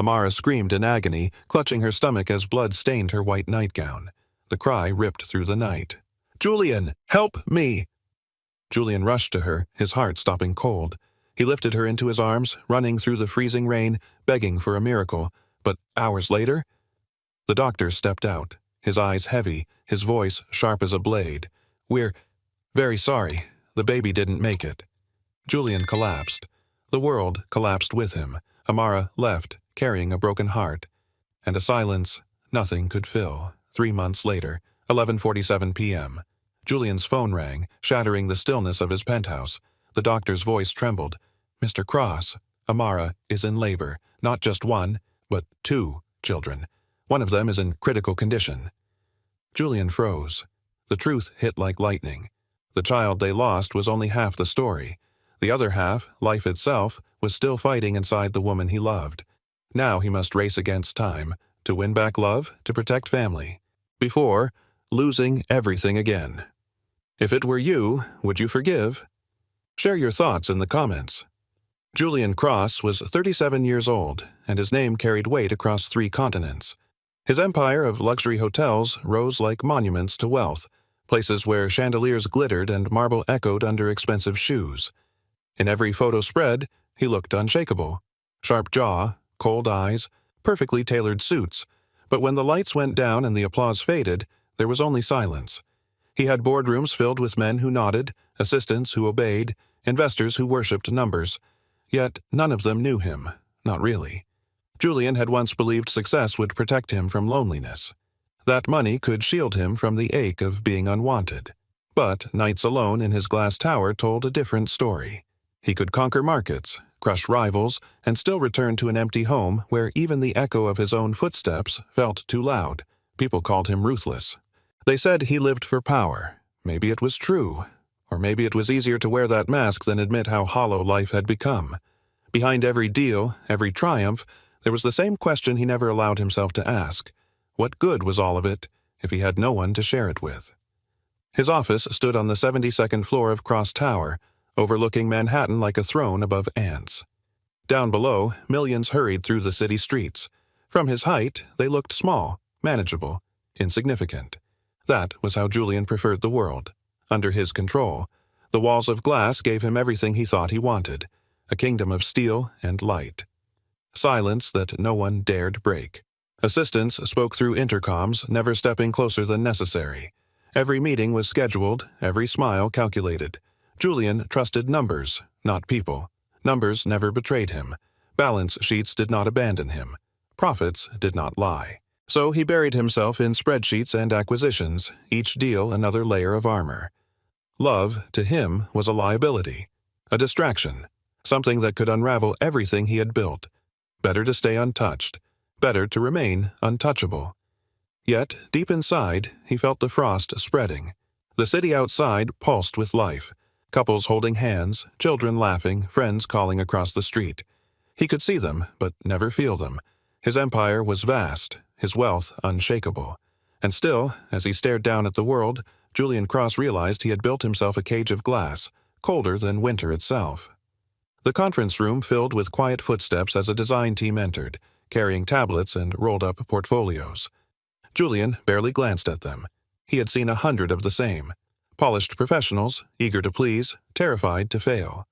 Amara screamed in agony, clutching her stomach as blood stained her white nightgown. The cry ripped through the night. "Julian, help me!" Julian rushed to her, his heart stopping cold. He lifted her into his arms, running through the freezing rain, begging for a miracle. But hours later, the doctor stepped out, his eyes heavy, his voice sharp as a blade. "We're very sorry. The baby didn't make it." Julian collapsed. The world collapsed with him. Amara left, carrying a broken heart. And a silence nothing could fill. 3 months later, 11:47 p.m. Julian's phone rang, shattering the stillness of his penthouse. The doctor's voice trembled. "Mr. Cross, Amara is in labor. Not just one, but 2 children. One of them is in critical condition." Julian froze. The truth hit like lightning. The child they lost was only half the story. The other half, life itself, was still fighting inside the woman he loved. Now he must race against time, to win back love, to protect family. Before losing everything again. If it were you, would you forgive? Share your thoughts in the comments. Julian Cross was 37 years old, and his name carried weight across 3 continents. His empire of luxury hotels rose like monuments to wealth, places where chandeliers glittered and marble echoed under expensive shoes. In every photo spread, he looked unshakable. Sharp jaw, cold eyes, perfectly tailored suits. But when the lights went down and the applause faded, there was only silence. He had boardrooms filled with men who nodded, assistants who obeyed, investors who worshipped numbers. Yet none of them knew him, not really. Julian had once believed success would protect him from loneliness. That money could shield him from the ache of being unwanted. But nights alone in his glass tower told a different story. He could conquer markets, crush rivals, and still return to an empty home where even the echo of his own footsteps felt too loud. People called him ruthless. They said he lived for power. Maybe it was true. Or maybe it was easier to wear that mask than admit how hollow life had become. Behind every deal, every triumph, there was the same question he never allowed himself to ask. What good was all of it if he had no one to share it with? His office stood on the 72nd floor of Cross Tower, overlooking Manhattan like a throne above ants. Down below, millions hurried through the city streets. From his height, they looked small, manageable, insignificant. That was how Julian preferred the world. Under his control, the walls of glass gave him everything he thought he wanted, a kingdom of steel and light. Silence that no one dared break. Assistants spoke through intercoms, never stepping closer than necessary. Every meeting was scheduled, every smile calculated. Julian trusted numbers, not people. Numbers never betrayed him. Balance sheets did not abandon him. Profits did not lie. So he buried himself in spreadsheets and acquisitions, each deal another layer of armor. Love, to him, was a liability, a distraction, something that could unravel everything he had built. Better to stay untouched, better to remain untouchable. Yet, deep inside, he felt the frost spreading. The city outside pulsed with life. Couples holding hands, children laughing, friends calling across the street. He could see them, but never feel them. His empire was vast, his wealth unshakable. And still, as he stared down at the world, Julian Cross realized he had built himself a cage of glass, colder than winter itself. The conference room filled with quiet footsteps as a design team entered, carrying tablets and rolled-up portfolios. Julian barely glanced at them. He had seen 100 of the same. Polished professionals, eager to please, terrified to fail.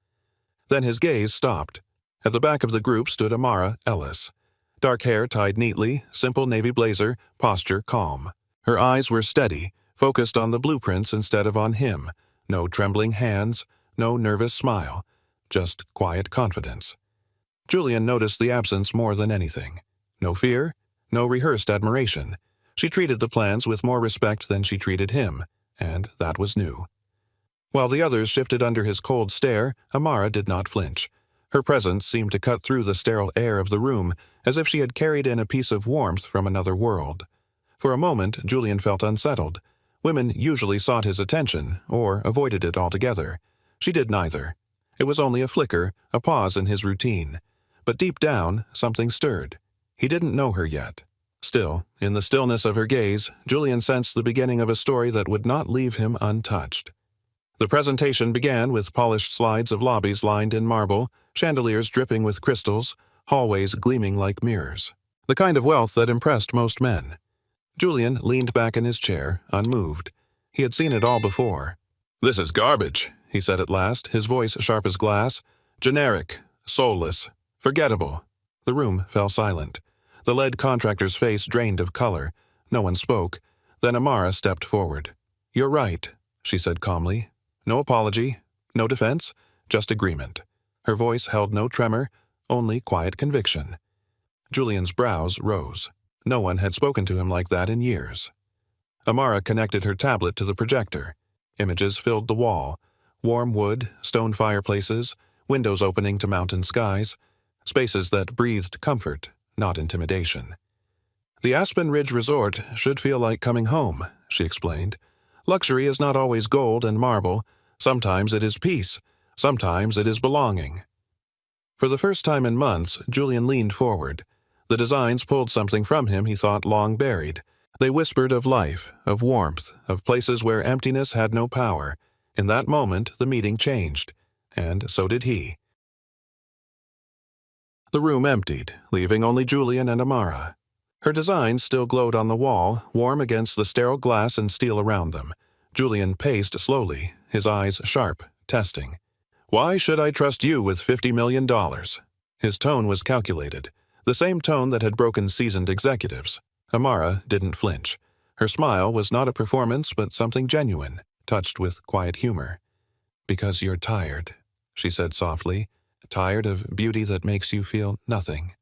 Then his gaze stopped. At the back of the group stood Amara Ellis. Dark hair tied neatly, simple navy blazer, posture calm. Her eyes were steady, focused on the blueprints instead of on him. No trembling hands, no nervous smile, just quiet confidence. Julian noticed the absence more than anything. No fear, no rehearsed admiration. She treated the plans with more respect than she treated him, and that was new. While the others shifted under his cold stare, Amara did not flinch. Her presence seemed to cut through the sterile air of the room, as if she had carried in a piece of warmth from another world. For a moment, Julian felt unsettled. Women usually sought his attention, or avoided it altogether. She did neither. It was only a flicker, a pause in his routine. But deep down, something stirred. He didn't know her yet. Still, in the stillness of her gaze, Julian sensed the beginning of a story that would not leave him untouched. The presentation began with polished slides of lobbies lined in marble, chandeliers dripping with crystals, hallways gleaming like mirrors. The kind of wealth that impressed most men. Julian leaned back in his chair, unmoved. He had seen it all before. "This is garbage," he said at last, his voice sharp as glass. "Generic, soulless, forgettable." The room fell silent. The lead contractor's face drained of color. No one spoke. Then Amara stepped forward. "You're right," she said calmly. "No apology, no defense, just agreement." Her voice held no tremor, only quiet conviction. Julian's brows rose. No one had spoken to him like that in years. Amara connected her tablet to the projector. Images filled the wall. Warm wood, stone fireplaces, windows opening to mountain skies, spaces that breathed comfort, not intimidation. "The Aspen Ridge Resort should feel like coming home," she explained. "Luxury is not always gold and marble. Sometimes it is peace. Sometimes it is belonging." For the first time in months, Julian leaned forward. The designs pulled something from him he thought long buried. They whispered of life, of warmth, of places where emptiness had no power. In that moment, the meeting changed, and so did he. The room emptied, leaving only Julian and Amara. Her designs still glowed on the wall, warm against the sterile glass and steel around them. Julian paced slowly, his eyes sharp, testing. "Why should I trust you with $50 million? His tone was calculated, the same tone that had broken seasoned executives. Amara didn't flinch. Her smile was not a performance but something genuine, touched with quiet humor. "Because you're tired," she said softly, "tired of beauty that makes you feel nothing."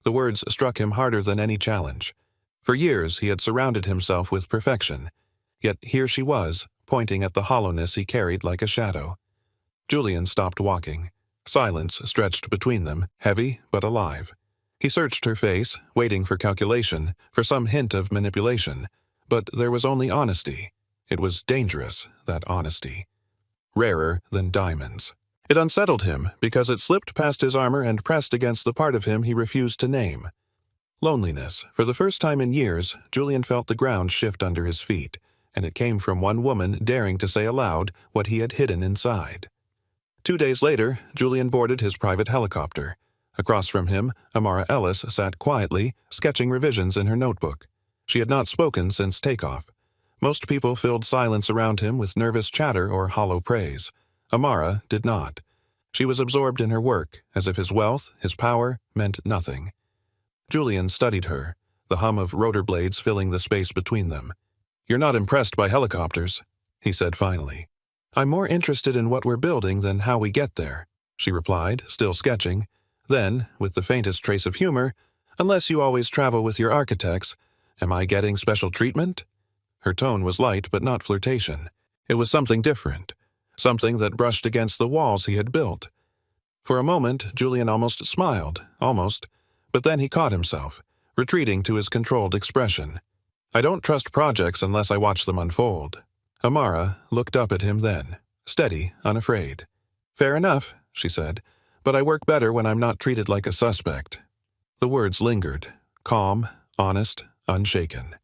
The words struck him harder than any challenge. For years he had surrounded himself with perfection, yet here she was, pointing at the hollowness he carried like a shadow. Julian stopped walking. Silence stretched between them, heavy but alive. He searched her face, waiting for calculation, for some hint of manipulation, but there was only honesty. It was dangerous, that honesty. Rarer than diamonds. It unsettled him because it slipped past his armor and pressed against the part of him he refused to name. Loneliness. For the first time in years, Julian felt the ground shift under his feet, and it came from one woman daring to say aloud what he had hidden inside. 2 days later, Julian boarded his private helicopter. Across from him, Amara Ellis sat quietly, sketching revisions in her notebook. She had not spoken since takeoff. Most people filled silence around him with nervous chatter or hollow praise. Amara did not. She was absorbed in her work, as if his wealth, his power, meant nothing. Julian studied her, the hum of rotor blades filling the space between them. "You're not impressed by helicopters," he said finally. "I'm more interested in what we're building than how we get there," she replied, still sketching. Then, with the faintest trace of humor, "Unless you always travel with your architects, am I getting special treatment?" Her tone was light but not flirtation. It was something different, something that brushed against the walls he had built. For a moment, Julian almost smiled, but then he caught himself, retreating to his controlled expression. "I don't trust projects unless I watch them unfold." Amara looked up at him then, steady, unafraid. "Fair enough," she said, "but I work better when I'm not treated like a suspect." The words lingered, calm, honest, unshaken.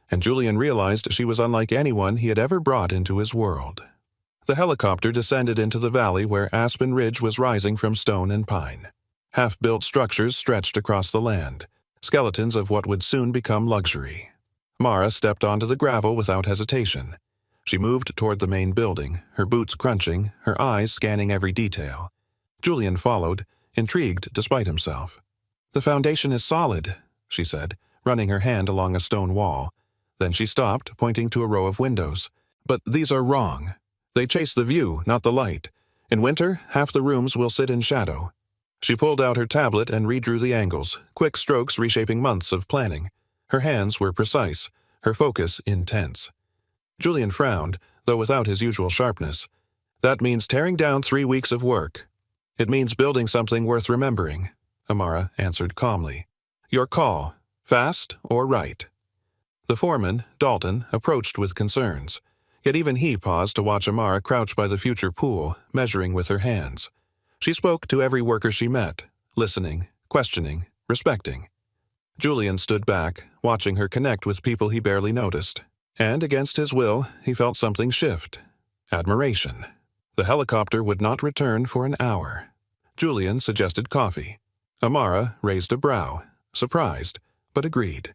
And Julian realized she was unlike anyone he had ever brought into his world. The helicopter descended into the valley where Aspen Ridge was rising from stone and pine. Half-built structures stretched across the land, skeletons of what would soon become luxury. Mara stepped onto the gravel without hesitation. She moved toward the main building, her boots crunching, her eyes scanning every detail. Julian followed, intrigued despite himself. "The foundation is solid," she said, running her hand along a stone wall. Then she stopped, pointing to a row of windows. "But these are wrong. They chase the view, not the light. In winter, half the rooms will sit in shadow." She pulled out her tablet and redrew the angles, quick strokes reshaping months of planning. Her hands were precise, her focus intense. Julian frowned, though without his usual sharpness. "That means tearing down 3 weeks of work." "It means building something worth remembering," Amara answered calmly. "Your call, fast or right." The foreman, Dalton, approached with concerns. Yet even he paused to watch Amara crouch by the future pool, measuring with her hands. She spoke to every worker she met, listening, questioning, respecting. Julian stood back, watching her connect with people he barely noticed. And against his will, he felt something shift. Admiration. The helicopter would not return for an hour. Julian suggested coffee. Amara raised a brow, surprised, but agreed.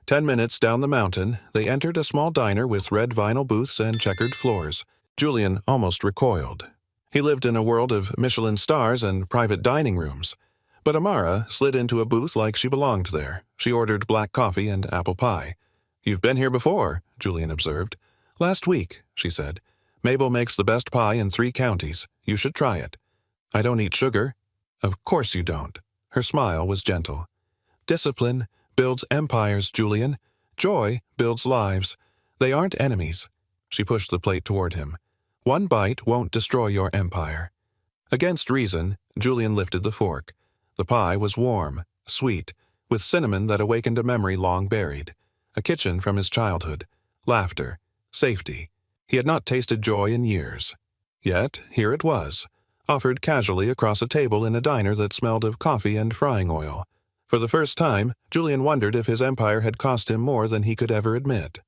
10 minutes down the mountain, they entered a small diner with red vinyl booths and checkered floors. Julian almost recoiled. He lived in a world of Michelin stars and private dining rooms. But Amara slid into a booth like she belonged there. She ordered black coffee and apple pie. "You've been here before," Julian observed. "Last week," she said. "Mabel makes the best pie in 3 counties. You should try it." "I don't eat sugar." "Of course you don't." Her smile was gentle. "Discipline builds empires, Julian. Joy builds lives. They aren't enemies." She pushed the plate toward him. "One bite won't destroy your empire." Against reason, Julian lifted the fork. The pie was warm, sweet, with cinnamon that awakened a memory long buried. A kitchen from his childhood. Laughter. Safety. He had not tasted joy in years. Yet, here it was, offered casually across a table in a diner that smelled of coffee and frying oil. For the first time, Julian wondered if his empire had cost him more than he could ever admit.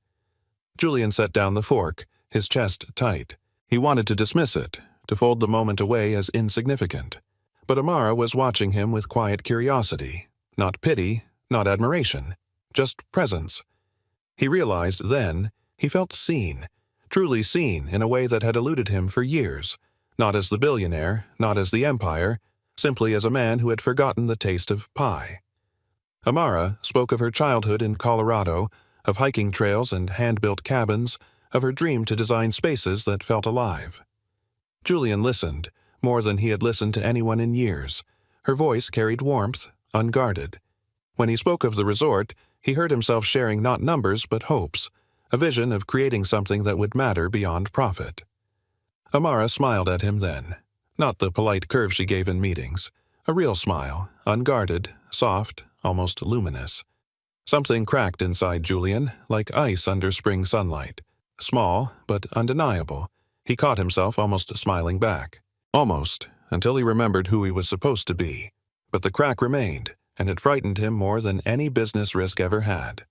Julian set down the fork, his chest tight. He wanted to dismiss it, to fold the moment away as insignificant. But Amara was watching him with quiet curiosity, not pity, not admiration, just presence. He realized then he felt seen, truly seen in a way that had eluded him for years, not as the billionaire, not as the empire, simply as a man who had forgotten the taste of pie. Amara spoke of her childhood in Colorado, of hiking trails and hand-built cabins, of her dream to design spaces that felt alive. Julian listened, more than he had listened to anyone in years. Her voice carried warmth, unguarded. When he spoke of the resort, he heard himself sharing not numbers but hopes, a vision of creating something that would matter beyond profit. Amara smiled at him then, not the polite curve she gave in meetings, a real smile, unguarded, soft, almost luminous. Something cracked inside Julian, like ice under spring sunlight. Small, but undeniable. He caught himself almost smiling back. Almost, until he remembered who he was supposed to be. But the crack remained, and it frightened him more than any business risk ever had.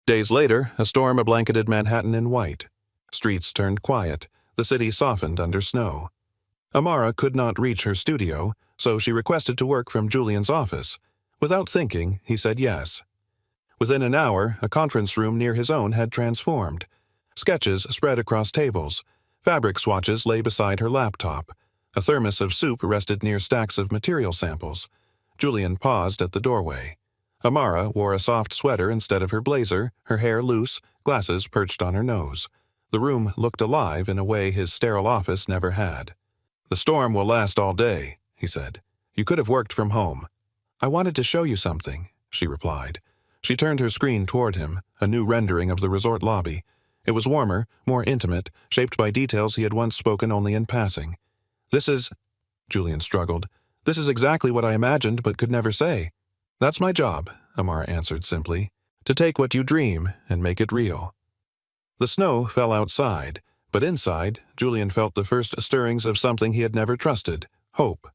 Days later, a storm blanketed Manhattan in white. Streets turned quiet. The city softened under snow. Amara could not reach her studio, so she requested to work from Julian's office. Without thinking, he said yes. Within an hour, a conference room near his own had transformed. Sketches spread across tables. Fabric swatches lay beside her laptop. A thermos of soup rested near stacks of material samples. Julian paused at the doorway. Amara wore a soft sweater instead of her blazer, her hair loose, glasses perched on her nose. The room looked alive in a way his sterile office never had. "The storm will last all day," he said. "You could have worked from home." "I wanted to show you something," she replied. She turned her screen toward him, a new rendering of the resort lobby. It was warmer, more intimate, shaped by details he had once spoken only in passing. "This is—" Julian struggled. "This is exactly what I imagined but could never say." "That's my job," Amara answered simply. "To take what you dream and make it real." The snow fell outside, but inside, Julian felt the first stirrings of something he had never trusted, hope.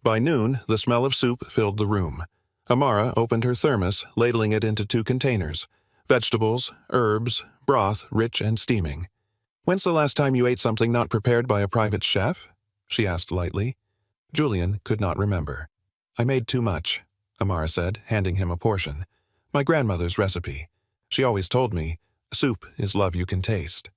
By noon, the smell of soup filled the room. Amara opened her thermos, ladling it into 2 containers. Vegetables, herbs, broth rich and steaming. "When's the last time you ate something not prepared by a private chef?" she asked lightly. Julian could not remember. "I made too much," Amara said, handing him a portion. "My grandmother's recipe. She always told me, soup is love you can taste."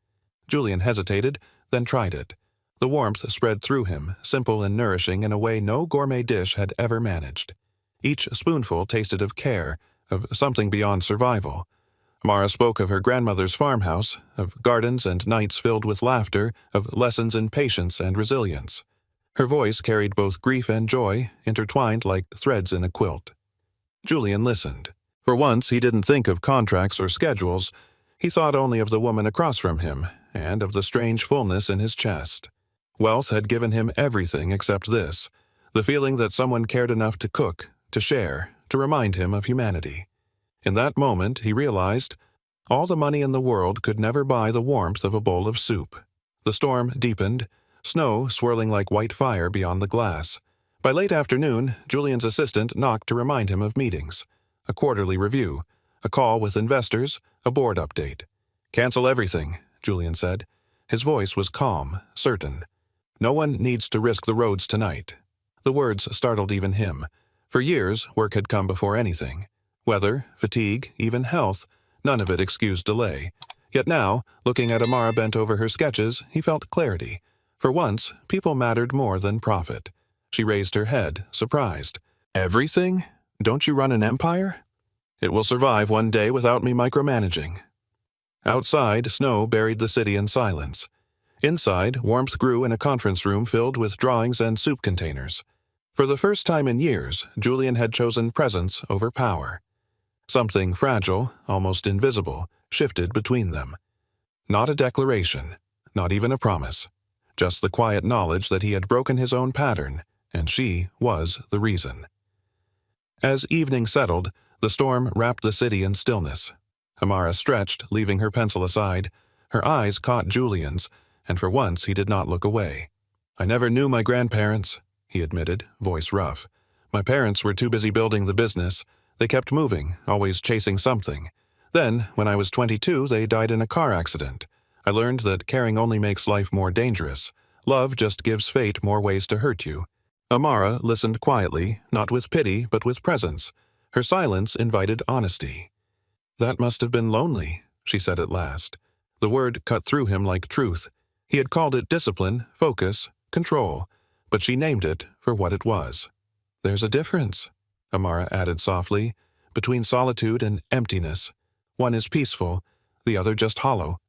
Julian hesitated, then tried it. The warmth spread through him, simple and nourishing in a way no gourmet dish had ever managed. Each spoonful tasted of care, of something beyond survival. Amara spoke of her grandmother's farmhouse, of gardens and nights filled with laughter, of lessons in patience and resilience. Her voice carried both grief and joy, intertwined like threads in a quilt. Julian listened. For once, he didn't think of contracts or schedules. He thought only of the woman across from him, and of the strange fullness in his chest. Wealth had given him everything except this, the feeling that someone cared enough to cook, to share, to remind him of humanity. In that moment, he realized, all the money in the world could never buy the warmth of a bowl of soup. The storm deepened, snow swirling like white fire beyond the glass. By late afternoon, Julian's assistant knocked to remind him of meetings, a quarterly review, a call with investors, a board update. "Cancel everything," Julian said. His voice was calm, certain. "No one needs to risk the roads tonight. The words startled even him. For years, work had come before anything. Weather, fatigue, even health, none of it excused delay. Yet now, looking at Amara bent over her sketches, he felt clarity. For once, people mattered more than profit. She raised her head, surprised. Everything? Don't you run an empire? It will survive one day without me micromanaging. Outside, snow buried the city in silence. Inside, warmth grew in a conference room filled with drawings and soup containers. For the first time in years, Julian had chosen presence over power. Something fragile, almost invisible, shifted between them. Not a declaration, not even a promise. Just the quiet knowledge that he had broken his own pattern, and she was the reason. As evening settled, the storm wrapped the city in stillness. Amara stretched, leaving her pencil aside. Her eyes caught Julian's, and for once he did not look away. "I never knew my grandparents," he admitted, voice rough. "My parents were too busy building the business. They kept moving, always chasing something. Then, when I was 22, they died in a car accident. I learned that caring only makes life more dangerous. Love just gives fate more ways to hurt you." Amara listened quietly, not with pity, but with presence. Her silence invited honesty. "That must have been lonely," she said at last. The word cut through him like truth. He had called it discipline, focus, control, but she named it for what it was. "There's a difference," Amara added softly, "between solitude and emptiness. One is peaceful, the other just hollow."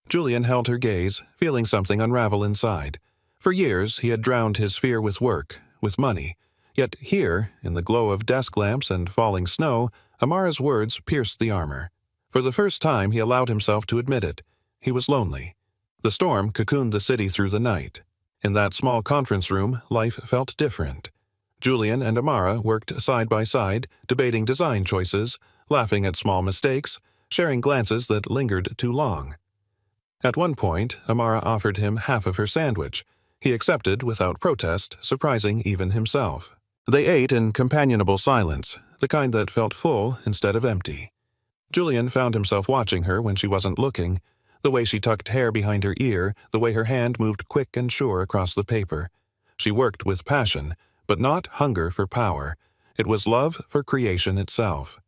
Julian held her gaze, feeling something unravel inside. For years he had drowned his fear with work, with money. Yet here, in the glow of desk lamps and falling snow, Amara's words pierced the armor. For the first time he allowed himself to admit it. He was lonely. The storm cocooned the city through the night. In that small conference room, life felt different. Julian and Amara worked side by side, debating design choices, laughing at small mistakes, sharing glances that lingered too long. At one point, Amara offered him half of her sandwich. He accepted without protest, surprising even himself. They ate in companionable silence, the kind that felt full instead of empty. Julian found himself watching her when she wasn't looking, the way she tucked hair behind her ear, the way her hand moved quick and sure across the paper. She worked with passion, but not hunger for power. It was love for creation itself.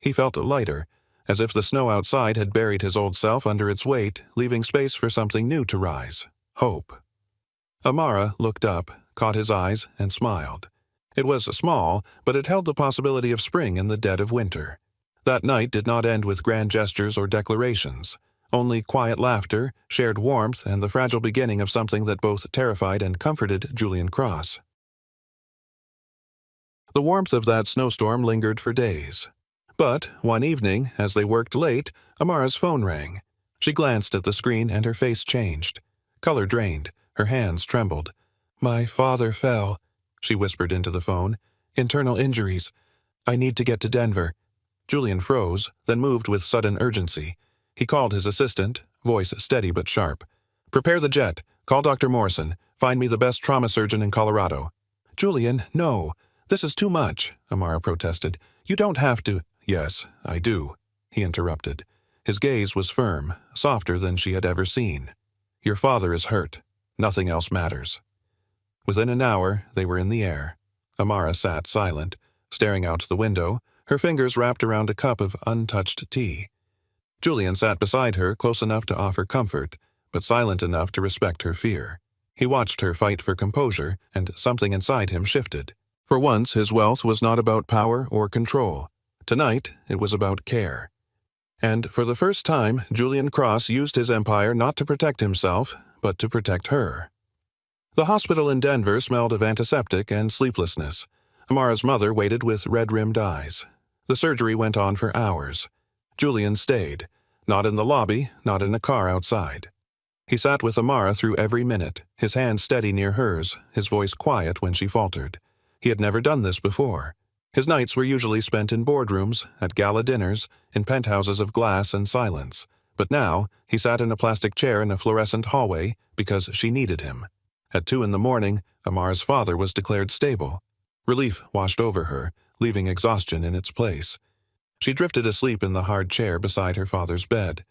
He felt lighter, as if the snow outside had buried his old self under its weight, leaving space for something new to rise. Hope. Amara looked up, caught his eyes, and smiled. It was small, but it held the possibility of spring in the dead of winter. That night did not end with grand gestures or declarations. Only quiet laughter, shared warmth, and the fragile beginning of something that both terrified and comforted Julian Cross. The warmth of that snowstorm lingered for days. But one evening, as they worked late, Amara's phone rang. She glanced at the screen and her face changed. Color drained, her hands trembled. "My father fell," she whispered into the phone. "Internal injuries. I need to get to Denver." Julian froze, then moved with sudden urgency. He called his assistant, voice steady but sharp. "Prepare the jet. Call Dr. Morrison. Find me the best trauma surgeon in Colorado." "Julian, no. This is too much," Amara protested. "You don't have to—" "Yes, I do," he interrupted. His gaze was firm, softer than she had ever seen. "Your father is hurt. Nothing else matters." Within an hour, they were in the air. Amara sat silent, staring out the window, her fingers wrapped around a cup of untouched tea. Julian sat beside her, close enough to offer comfort, but silent enough to respect her fear. He watched her fight for composure, and something inside him shifted. For once, his wealth was not about power or control. Tonight, it was about care. And for the first time, Julian Cross used his empire not to protect himself, but to protect her. The hospital in Denver smelled of antiseptic and sleeplessness. Amara's mother waited with red-rimmed eyes. The surgery went on for hours. Julian stayed, not in the lobby, not in a car outside. He sat with Amara through every minute, his hand steady near hers, his voice quiet when she faltered. He had never done this before. His nights were usually spent in boardrooms, at gala dinners, in penthouses of glass and silence. But now, he sat in a plastic chair in a fluorescent hallway because she needed him. At 2 a.m, Amara's father was declared stable. Relief washed over her, leaving exhaustion in its place. She drifted asleep in the hard chair beside her father's bed.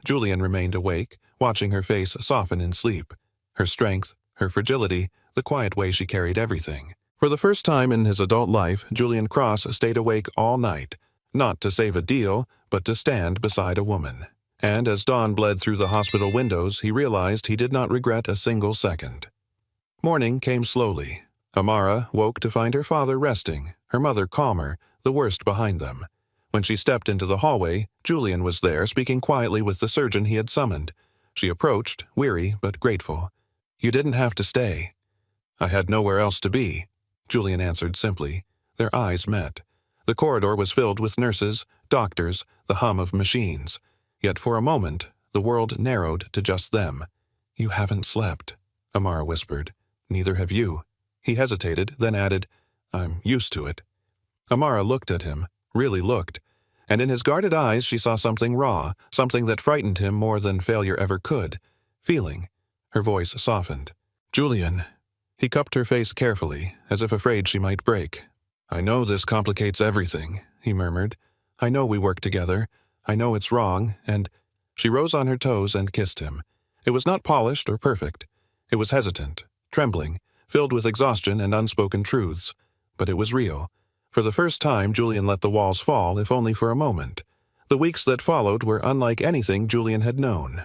Julian remained awake, watching her face soften in sleep. Her strength, her fragility, the quiet way she carried everything. For the first time in his adult life, Julian Cross stayed awake all night, not to save a deal, but to stand beside a woman. And as dawn bled through the hospital windows, he realized he did not regret a single second. Morning came slowly. Amara woke to find her father resting, her mother calmer, the worst behind them. When she stepped into the hallway, Julian was there, speaking quietly with the surgeon he had summoned. She approached, weary but grateful. "You didn't have to stay." "I had nowhere else to be," Julian answered simply. Their eyes met. The corridor was filled with nurses, doctors, the hum of machines. Yet for a moment, the world narrowed to just them. "You haven't slept," Amara whispered. "Neither have you." He hesitated, then added, "I'm used to it." Amara looked at him, really looked, and in his guarded eyes she saw something raw, something that frightened him more than failure ever could. Feeling. Her voice softened. "Julian." He cupped her face carefully, as if afraid she might break. "I know this complicates everything," he murmured. "I know we work together. I know it's wrong, and—" She rose on her toes and kissed him. It was not polished or perfect. It was hesitant, trembling, filled with exhaustion and unspoken truths. But it was real. For the first time, Julian let the walls fall, if only for a moment. The weeks that followed were unlike anything Julian had known.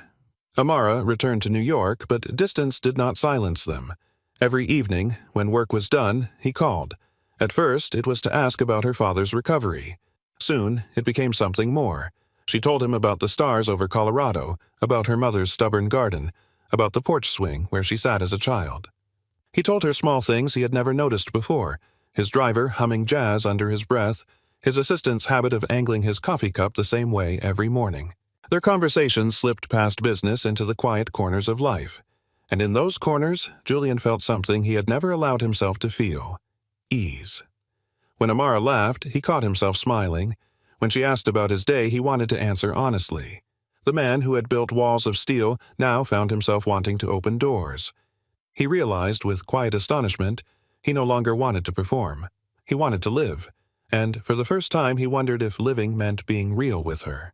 Amara returned to New York, but distance did not silence them. Every evening, when work was done, he called. At first, it was to ask about her father's recovery. Soon, it became something more. She told him about the stars over Colorado, about her mother's stubborn garden, about the porch swing where she sat as a child. He told her small things he had never noticed before, his driver humming jazz under his breath, his assistant's habit of angling his coffee cup the same way every morning. Their conversations slipped past business into the quiet corners of life. And in those corners, Julian felt something he had never allowed himself to feel: ease. When Amara laughed, he caught himself smiling. When she asked about his day, he wanted to answer honestly. The man who had built walls of steel now found himself wanting to open doors. He realized with quiet astonishment he no longer wanted to perform. He wanted to live, and for the first time he wondered if living meant being real with her.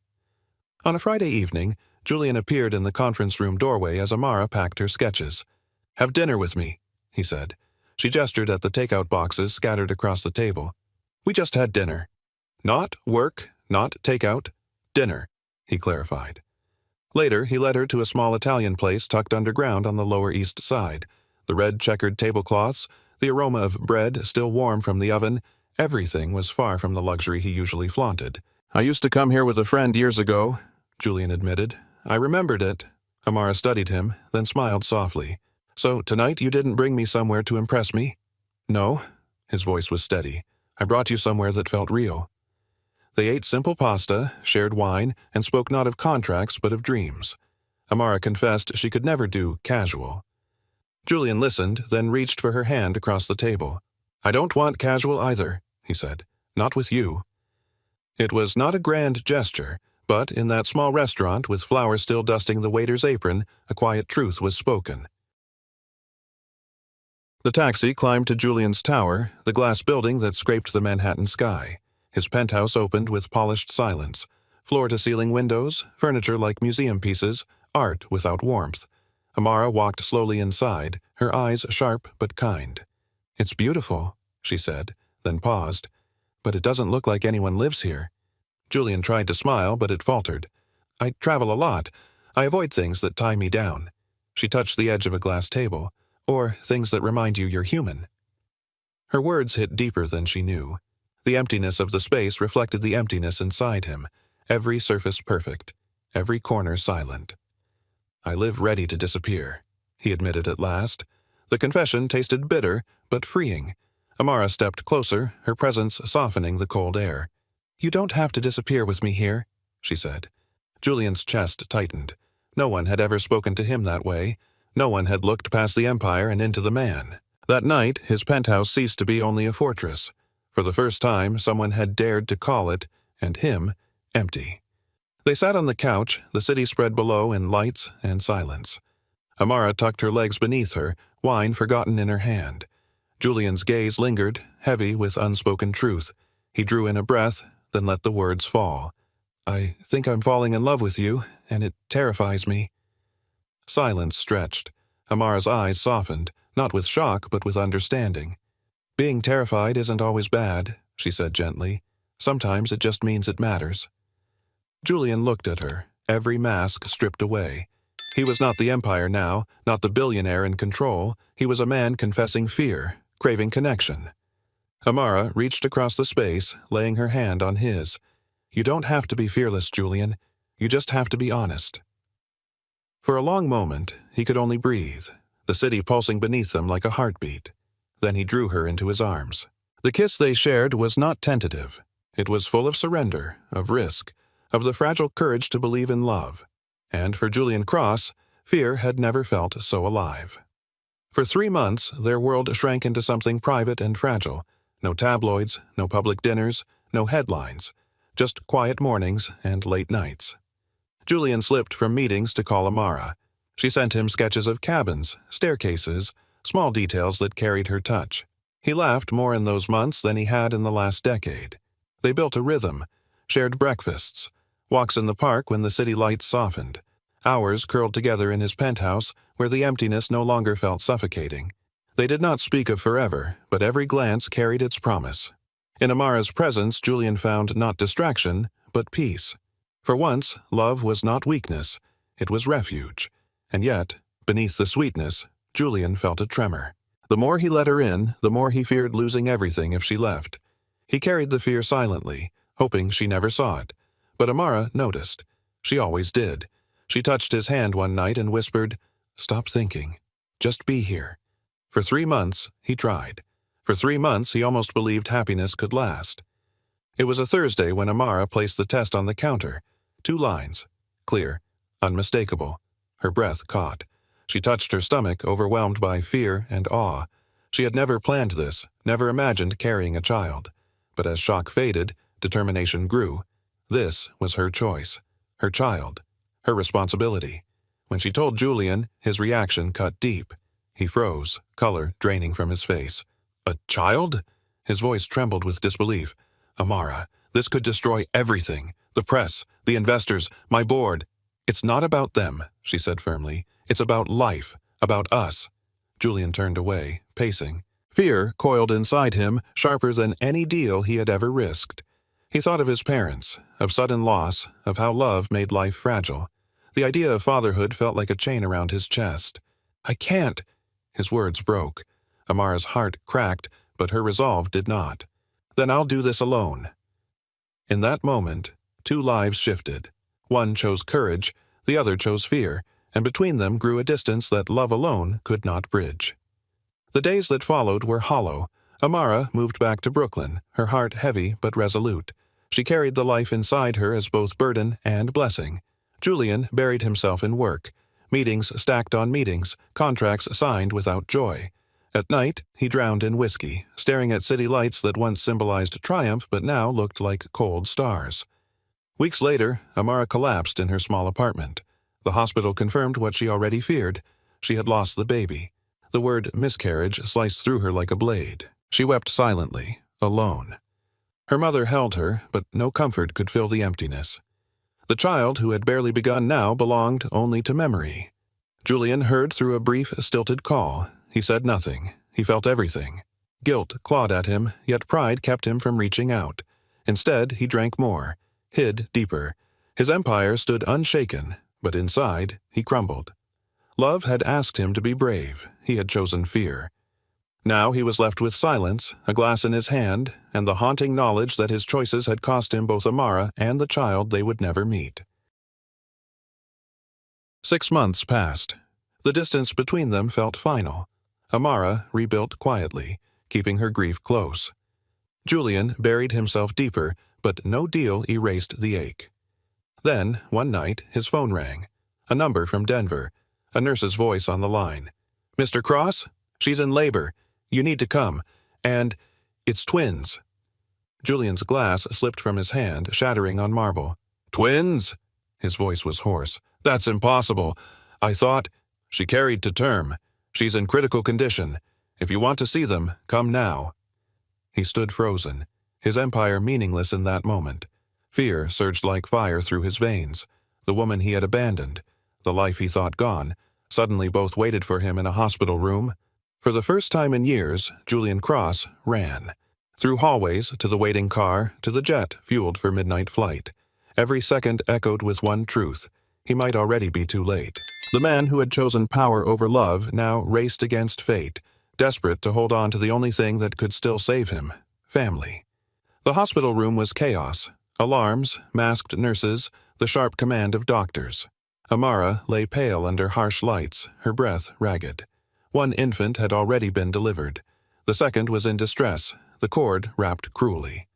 On a Friday evening, Julian appeared in the conference room doorway as Amara packed her sketches. "Have dinner with me," he said. She gestured at the takeout boxes scattered across the table. "We just had dinner." "Not work, not takeout. Dinner," he clarified. Later, he led her to a small Italian place tucked underground on the Lower East Side. The red checkered tablecloths, the aroma of bread still warm from the oven, everything was far from the luxury he usually flaunted. "I used to come here with a friend years ago," Julian admitted. "I remembered it." Amara studied him, then smiled softly. "So tonight you didn't bring me somewhere to impress me?" "No." His voice was steady. "I brought you somewhere that felt real." They ate simple pasta, shared wine, and spoke not of contracts but of dreams. Amara confessed she could never do casual. Julian listened, then reached for her hand across the table. "I don't want casual either," he said. "Not with you." It was not a grand gesture, but in that small restaurant, with flowers still dusting the waiter's apron, a quiet truth was spoken. The taxi climbed to Julian's tower, the glass building that scraped the Manhattan sky. His penthouse opened with polished silence. Floor-to-ceiling windows, furniture like museum pieces, art without warmth. Amara walked slowly inside, her eyes sharp but kind. "It's beautiful," she said, then paused. "But it doesn't look like anyone lives here." Julian tried to smile, but it faltered. "I travel a lot. I avoid things that tie me down." She touched the edge of a glass table. "Or things that remind you you're human." Her words hit deeper than she knew. The emptiness of the space reflected the emptiness inside him, every surface perfect, every corner silent. "I live ready to disappear," he admitted at last. The confession tasted bitter, but freeing. Amara stepped closer, her presence softening the cold air. "You don't have to disappear with me here," she said. Julian's chest tightened. No one had ever spoken to him that way. No one had looked past the empire and into the man. That night, his penthouse ceased to be only a fortress. For the first time, someone had dared to call it, and him, empty. They sat on the couch, the city spread below in lights and silence. Amara tucked her legs beneath her, wine forgotten in her hand. Julian's gaze lingered, heavy with unspoken truth. He drew in a breath, then let the words fall. "I think I'm falling in love with you, and it terrifies me." Silence stretched. Amara's eyes softened, not with shock but with understanding. Being terrified isn't always bad, she said gently. Sometimes it just means it matters. Julian looked at her, every mask stripped away. He was not the Empire now, not the billionaire in control. He was a man confessing fear, craving connection. Amara reached across the space, laying her hand on his. You don't have to be fearless, Julian. You just have to be honest. For a long moment, he could only breathe, the city pulsing beneath them like a heartbeat. Then he drew her into his arms. The kiss they shared was not tentative. It was full of surrender, of risk, of the fragile courage to believe in love. And for Julian Cross, fear had never felt so alive. For 3 months, their world shrank into something private and fragile. No tabloids, no public dinners, no headlines. Just quiet mornings and late nights. Julian slipped from meetings to call Amara. She sent him sketches of cabins, staircases, small details that carried her touch. He laughed more in those months than he had in the last decade. They built a rhythm, shared breakfasts, walks in the park when the city lights softened, hours curled together in his penthouse where the emptiness no longer felt suffocating. They did not speak of forever, but every glance carried its promise. In Amara's presence, Julian found not distraction, but peace. For once, love was not weakness, it was refuge. And yet, beneath the sweetness, Julian felt a tremor. The more he let her in, the more he feared losing everything if she left. He carried the fear silently, hoping she never saw it. But Amara noticed. She always did. She touched his hand one night and whispered, "Stop thinking. Just be here." For 3 months, he tried. For 3 months, he almost believed happiness could last. It was a Thursday when Amara placed the test on the counter. 2 lines. Clear. Unmistakable. Her breath caught. She touched her stomach, overwhelmed by fear and awe. She had never planned this, never imagined carrying a child. But as shock faded, determination grew. This was her choice. Her child. Her responsibility. When she told Julian, his reaction cut deep. He froze, color draining from his face. "A child?" His voice trembled with disbelief. "Amara, this could destroy everything. The press, the investors, my board." "It's not about them," she said firmly. "It's about life, about us." Julian turned away, pacing. Fear coiled inside him, sharper than any deal he had ever risked. He thought of his parents, of sudden loss, of how love made life fragile. The idea of fatherhood felt like a chain around his chest. "I can't." His words broke. Amara's heart cracked, but her resolve did not. "Then I'll do this alone." In that moment, 2 lives shifted. One chose courage, the other chose fear, and between them grew a distance that love alone could not bridge. The days that followed were hollow. Amara moved back to Brooklyn, her heart heavy but resolute. She carried the life inside her as both burden and blessing. Julian buried himself in work. Meetings stacked on meetings, contracts signed without joy. At night, he drowned in whiskey, staring at city lights that once symbolized triumph but now looked like cold stars. Weeks later, Amara collapsed in her small apartment. The hospital confirmed what she already feared. She had lost the baby. The word miscarriage sliced through her like a blade. She wept silently, alone. Her mother held her, but no comfort could fill the emptiness. The child, who had barely begun now, belonged only to memory. Julian heard through a brief, stilted call. He said nothing. He felt everything. Guilt clawed at him, yet pride kept him from reaching out. Instead, he drank more, hid deeper. His empire stood unshaken, but inside, he crumbled. Love had asked him to be brave. He had chosen fear. Now he was left with silence, a glass in his hand, and the haunting knowledge that his choices had cost him both Amara and the child they would never meet. 6 months passed. The distance between them felt final. Amara rebuilt quietly, keeping her grief close. Julian buried himself deeper, but no deal erased the ache. Then, one night, his phone rang. A number from Denver, a nurse's voice on the line. "Mr. Cross? She's in labor. You need to come. And it's twins." Julian's glass slipped from his hand, shattering on marble. "Twins?" His voice was hoarse. "That's impossible. I thought—" "She carried to term. She's in critical condition. If you want to see them, come now." He stood frozen, his empire meaningless in that moment. Fear surged like fire through his veins. The woman he had abandoned, the life he thought gone, suddenly both waited for him in a hospital room. For the first time in years, Julian Cross ran. Through hallways, to the waiting car, to the jet fueled for midnight flight. Every second echoed with one truth: he might already be too late. The man who had chosen power over love now raced against fate, desperate to hold on to the only thing that could still save him: family. The hospital room was chaos. Alarms, masked nurses, the sharp command of doctors. Amara lay pale under harsh lights, her breath ragged. One infant had already been delivered. The second was in distress, the cord wrapped cruelly.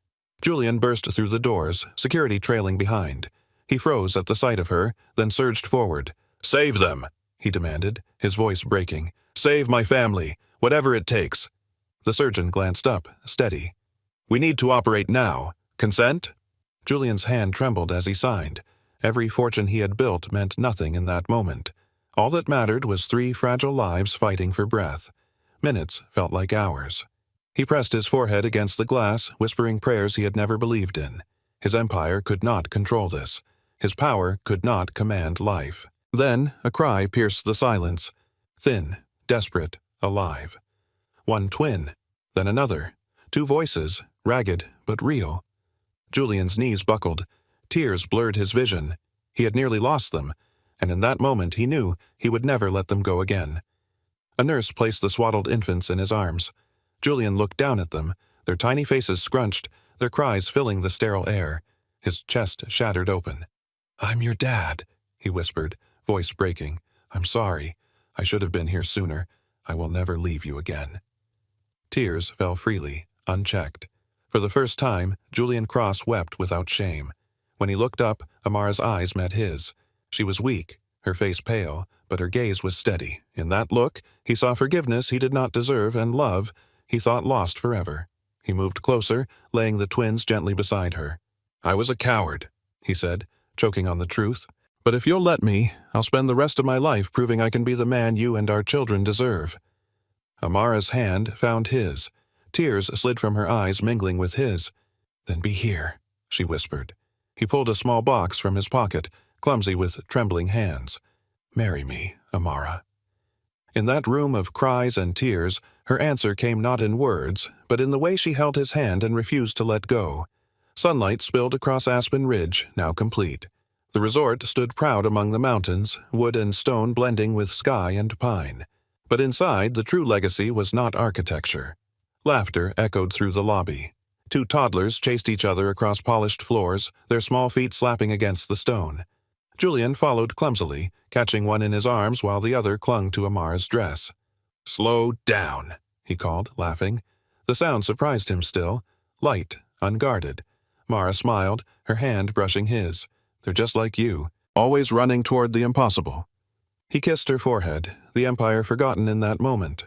Julian burst through the doors, security trailing behind. He froze at the sight of her, then surged forward. "Save them!" he demanded, his voice breaking. "Save my family, whatever it takes." The surgeon glanced up, steady. "We need to operate now. Consent?" Julian's hand trembled as he signed. Every fortune he had built meant nothing in that moment. All that mattered was 3 fragile lives fighting for breath. Minutes felt like hours. He pressed his forehead against the glass, whispering prayers he had never believed in. His empire could not control this. His power could not command life. Then a cry pierced the silence. Thin, desperate, alive. One twin, then another. 2 voices, ragged but real. Julian's knees buckled. Tears blurred his vision. He had nearly lost them, and in that moment he knew he would never let them go again. A nurse placed the swaddled infants in his arms. Julian looked down at them, their tiny faces scrunched, their cries filling the sterile air. His chest shattered open. "I'm your dad," he whispered, voice breaking. "I'm sorry. I should have been here sooner. I will never leave you again." Tears fell freely, unchecked. For the first time, Julian Cross wept without shame. When he looked up, Amara's eyes met his. She was weak, her face pale, but her gaze was steady. In that look, he saw forgiveness he did not deserve and love he thought lost forever. He moved closer, laying the twins gently beside her. "I was a coward," he said, choking on the truth. "But if you'll let me, I'll spend the rest of my life proving I can be the man you and our children deserve." Amara's hand found his. Tears slid from her eyes, mingling with his. "Then be here," she whispered. He pulled a small box from his pocket, clumsy with trembling hands. "Marry me, Amara." In that room of cries and tears, her answer came not in words, but in the way she held his hand and refused to let go. Sunlight spilled across Aspen Ridge, now complete. The resort stood proud among the mountains, wood and stone blending with sky and pine. But inside, the true legacy was not architecture. Laughter echoed through the lobby. 2 toddlers chased each other across polished floors, their small feet slapping against the stone. Julian followed clumsily, catching one in his arms while the other clung to Amara's dress. "Slow down," he called, laughing. The sound surprised him still. Light, unguarded. Mara smiled, her hand brushing his. "They're just like you, always running toward the impossible." He kissed her forehead, the empire forgotten in that moment.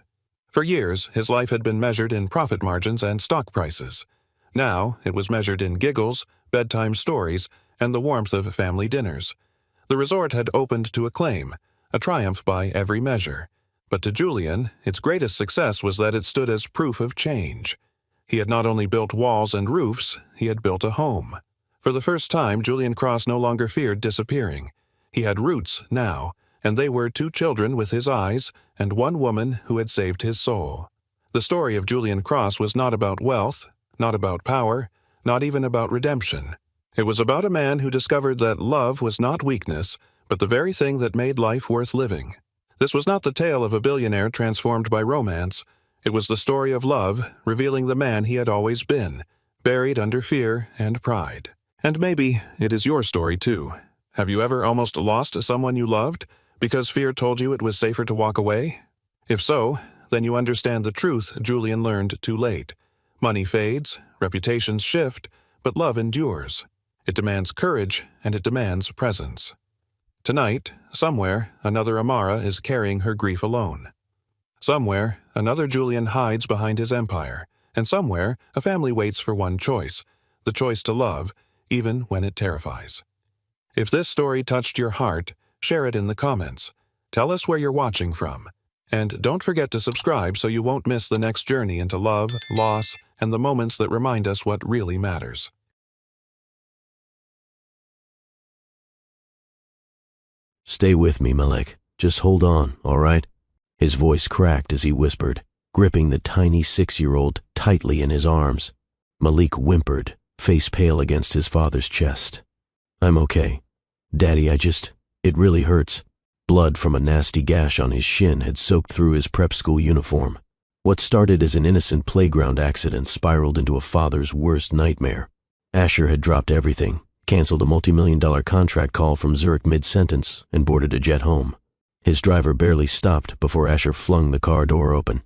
For years, his life had been measured in profit margins and stock prices. Now, it was measured in giggles, bedtime stories, and the warmth of family dinners. The resort had opened to acclaim, a triumph by every measure. But to Julian, its greatest success was that it stood as proof of change. He had not only built walls and roofs, he had built a home. For the first time, Julian Cross no longer feared disappearing. He had roots now, and they were 2 children with his eyes and 1 woman who had saved his soul. The story of Julian Cross was not about wealth, not about power, not even about redemption. It was about a man who discovered that love was not weakness, but the very thing that made life worth living. This was not the tale of a billionaire transformed by romance. It was the story of love, revealing the man he had always been, buried under fear and pride. And maybe it is your story too. Have you ever almost lost someone you loved because fear told you it was safer to walk away? If so, then you understand the truth Julian learned too late. Money fades, reputations shift, but love endures. It demands courage, and it demands presence. Tonight, somewhere, another Amara is carrying her grief alone. Somewhere, another Julian hides behind his empire, and somewhere, a family waits for one choice, the choice to love, even when it terrifies. If this story touched your heart, share it in the comments. Tell us where you're watching from. And don't forget to subscribe so you won't miss the next journey into love, loss, and the moments that remind us what really matters. "Stay with me, Malek. Just hold on, all right?" His voice cracked as he whispered. gripping the tiny 6-year-old tightly in his arms. Malik whimpered, face pale against his father's chest. "I'm okay. Daddy, it really hurts." Blood from a nasty gash on his shin had soaked through his prep school uniform. What started as an innocent playground accident spiraled into a father's worst nightmare. Asher had dropped everything, canceled a multi-million-dollar contract call from Zurich mid-sentence, and boarded a jet home. His driver barely stopped before Asher flung the car door open.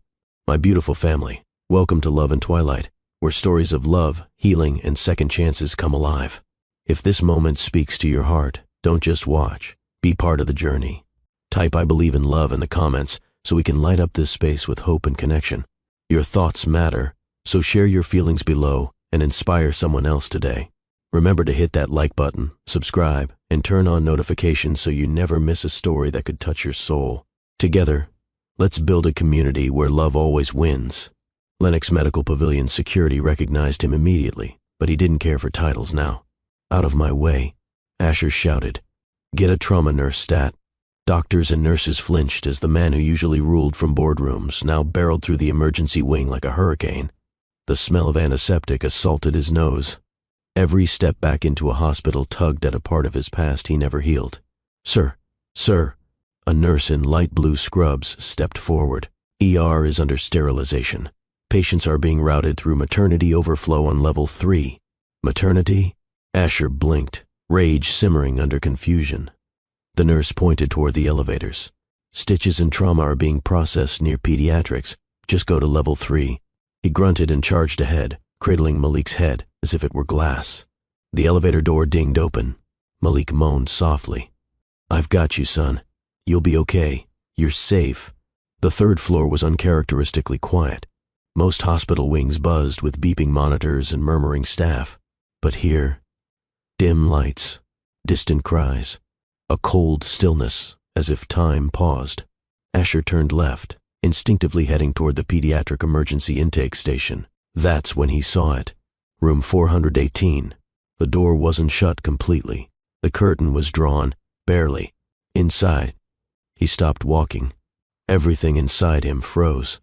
"My beautiful family, welcome to Love and Twilight, where stories of love, healing, and second chances come alive. If this moment speaks to your heart, don't just watch, be part of the journey. Type 'I believe in love' in the comments so we can light up this space with hope and connection. Your thoughts matter, so share your feelings below and inspire someone else today. Remember to hit that like button, subscribe, and turn on notifications so you never miss a story that could touch your soul. Together, let's build a community where love always wins." Lenox Medical Pavilion security recognized him immediately, but he didn't care for titles now. "Out of my way," Asher shouted. "Get a trauma nurse stat." Doctors and nurses flinched as the man who usually ruled from boardrooms now barreled through the emergency wing like a hurricane. The smell of antiseptic assaulted his nose. Every step back into a hospital tugged at a part of his past he never healed. Sir. A nurse in light blue scrubs stepped forward. "ER is under sterilization. Patients are being routed through maternity overflow on level 3. "Maternity?" Asher blinked, rage simmering under confusion. The nurse pointed toward the elevators. "Stitches and trauma are being processed near pediatrics. Just go to level 3. He grunted and charged ahead, cradling Malik's head as if it were glass. The elevator door dinged open. Malik moaned softly. "I've got you, son. You'll be okay. You're safe." The third floor was uncharacteristically quiet. Most hospital wings buzzed with beeping monitors and murmuring staff. But here, dim lights, distant cries, a cold stillness as if time paused. Asher turned left, instinctively heading toward the pediatric emergency intake station. That's when he saw it. Room 418. The door wasn't shut completely. The curtain was drawn, barely. Inside, he stopped walking. Everything inside him froze.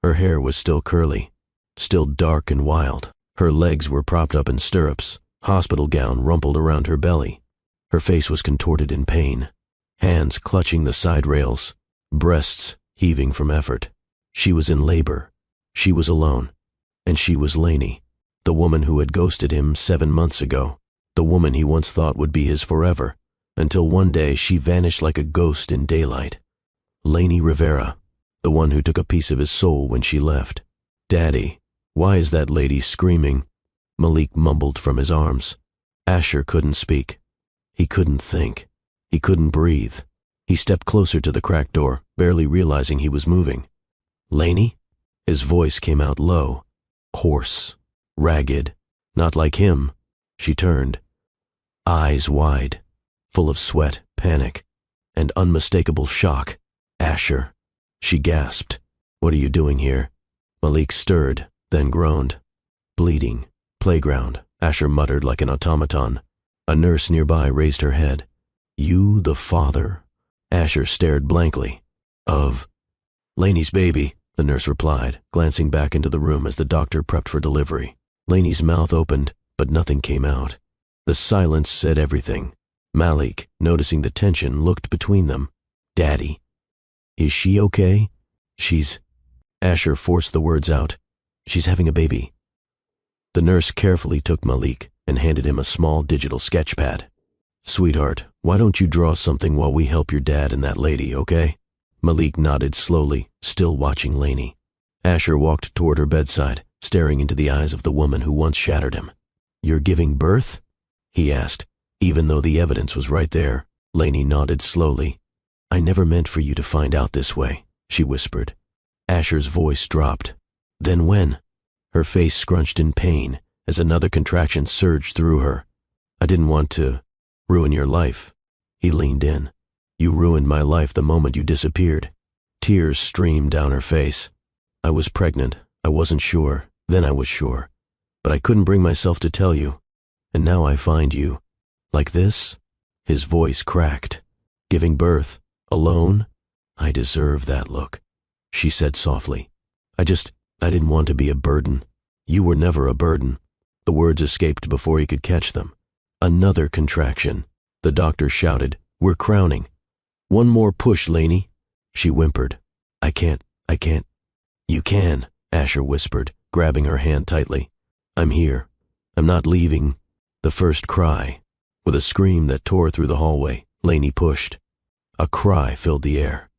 Her hair was still curly, still dark and wild. Her legs were propped up in stirrups, hospital gown rumpled around her belly. Her face was contorted in pain, hands clutching the side rails, breasts heaving from effort. She was in labor. She was alone. And she was Lainey, the woman who had ghosted him 7 months ago, the woman he once thought would be his forever, until one day she vanished like a ghost in daylight. Lainey Rivera, the one who took a piece of his soul when she left. "Daddy, why is that lady screaming?" Malik mumbled from his arms. Asher couldn't speak. He couldn't think. He couldn't breathe. He stepped closer to the cracked door, barely realizing he was moving. "Lainey?" His voice came out low, hoarse, ragged, not like him. She turned, eyes wide, full of sweat, panic, and unmistakable shock. "Asher," she gasped. "What are you doing here?" Malik stirred, then groaned. "Bleeding. Playground," Asher muttered like an automaton. A nurse nearby raised her head. "You the father?" Asher stared blankly. "Of Lainey's baby," the nurse replied, glancing back into the room as the doctor prepped for delivery. Lainey's mouth opened, but nothing came out. The silence said everything. Malik, noticing the tension, looked between them. "Daddy. Is she okay?" "She's..." Asher forced the words out. "She's having a baby." The nurse carefully took Malik and handed him a small digital sketch pad. "Sweetheart, why don't you draw something while we help your dad and that lady, okay?" Malik nodded slowly, still watching Lainey. Asher walked toward her bedside, staring into the eyes of the woman who once shattered him. "You're giving birth?" he asked, even though the evidence was right there. Lainey nodded slowly. "I never meant for you to find out this way," she whispered. Asher's voice dropped. "Then when?" Her face scrunched in pain as another contraction surged through her. "I didn't want to ruin your life." He leaned in. "You ruined my life the moment you disappeared." Tears streamed down her face. "I was pregnant. I wasn't sure. Then I was sure. But I couldn't bring myself to tell you. And now I find you. Like this?" His voice cracked. "Giving birth? Alone?" "I deserve that look," she said softly. I didn't want to be a burden. You were never a burden. The words escaped before he could catch them. Another contraction. The doctor shouted, "We're crowning." "One more push, Lainey." She whimpered. I can't. You can, Asher whispered, grabbing her hand tightly. "I'm here. I'm not leaving." The first cry. With a scream that tore through the hallway, Lainey pushed. A cry filled the air.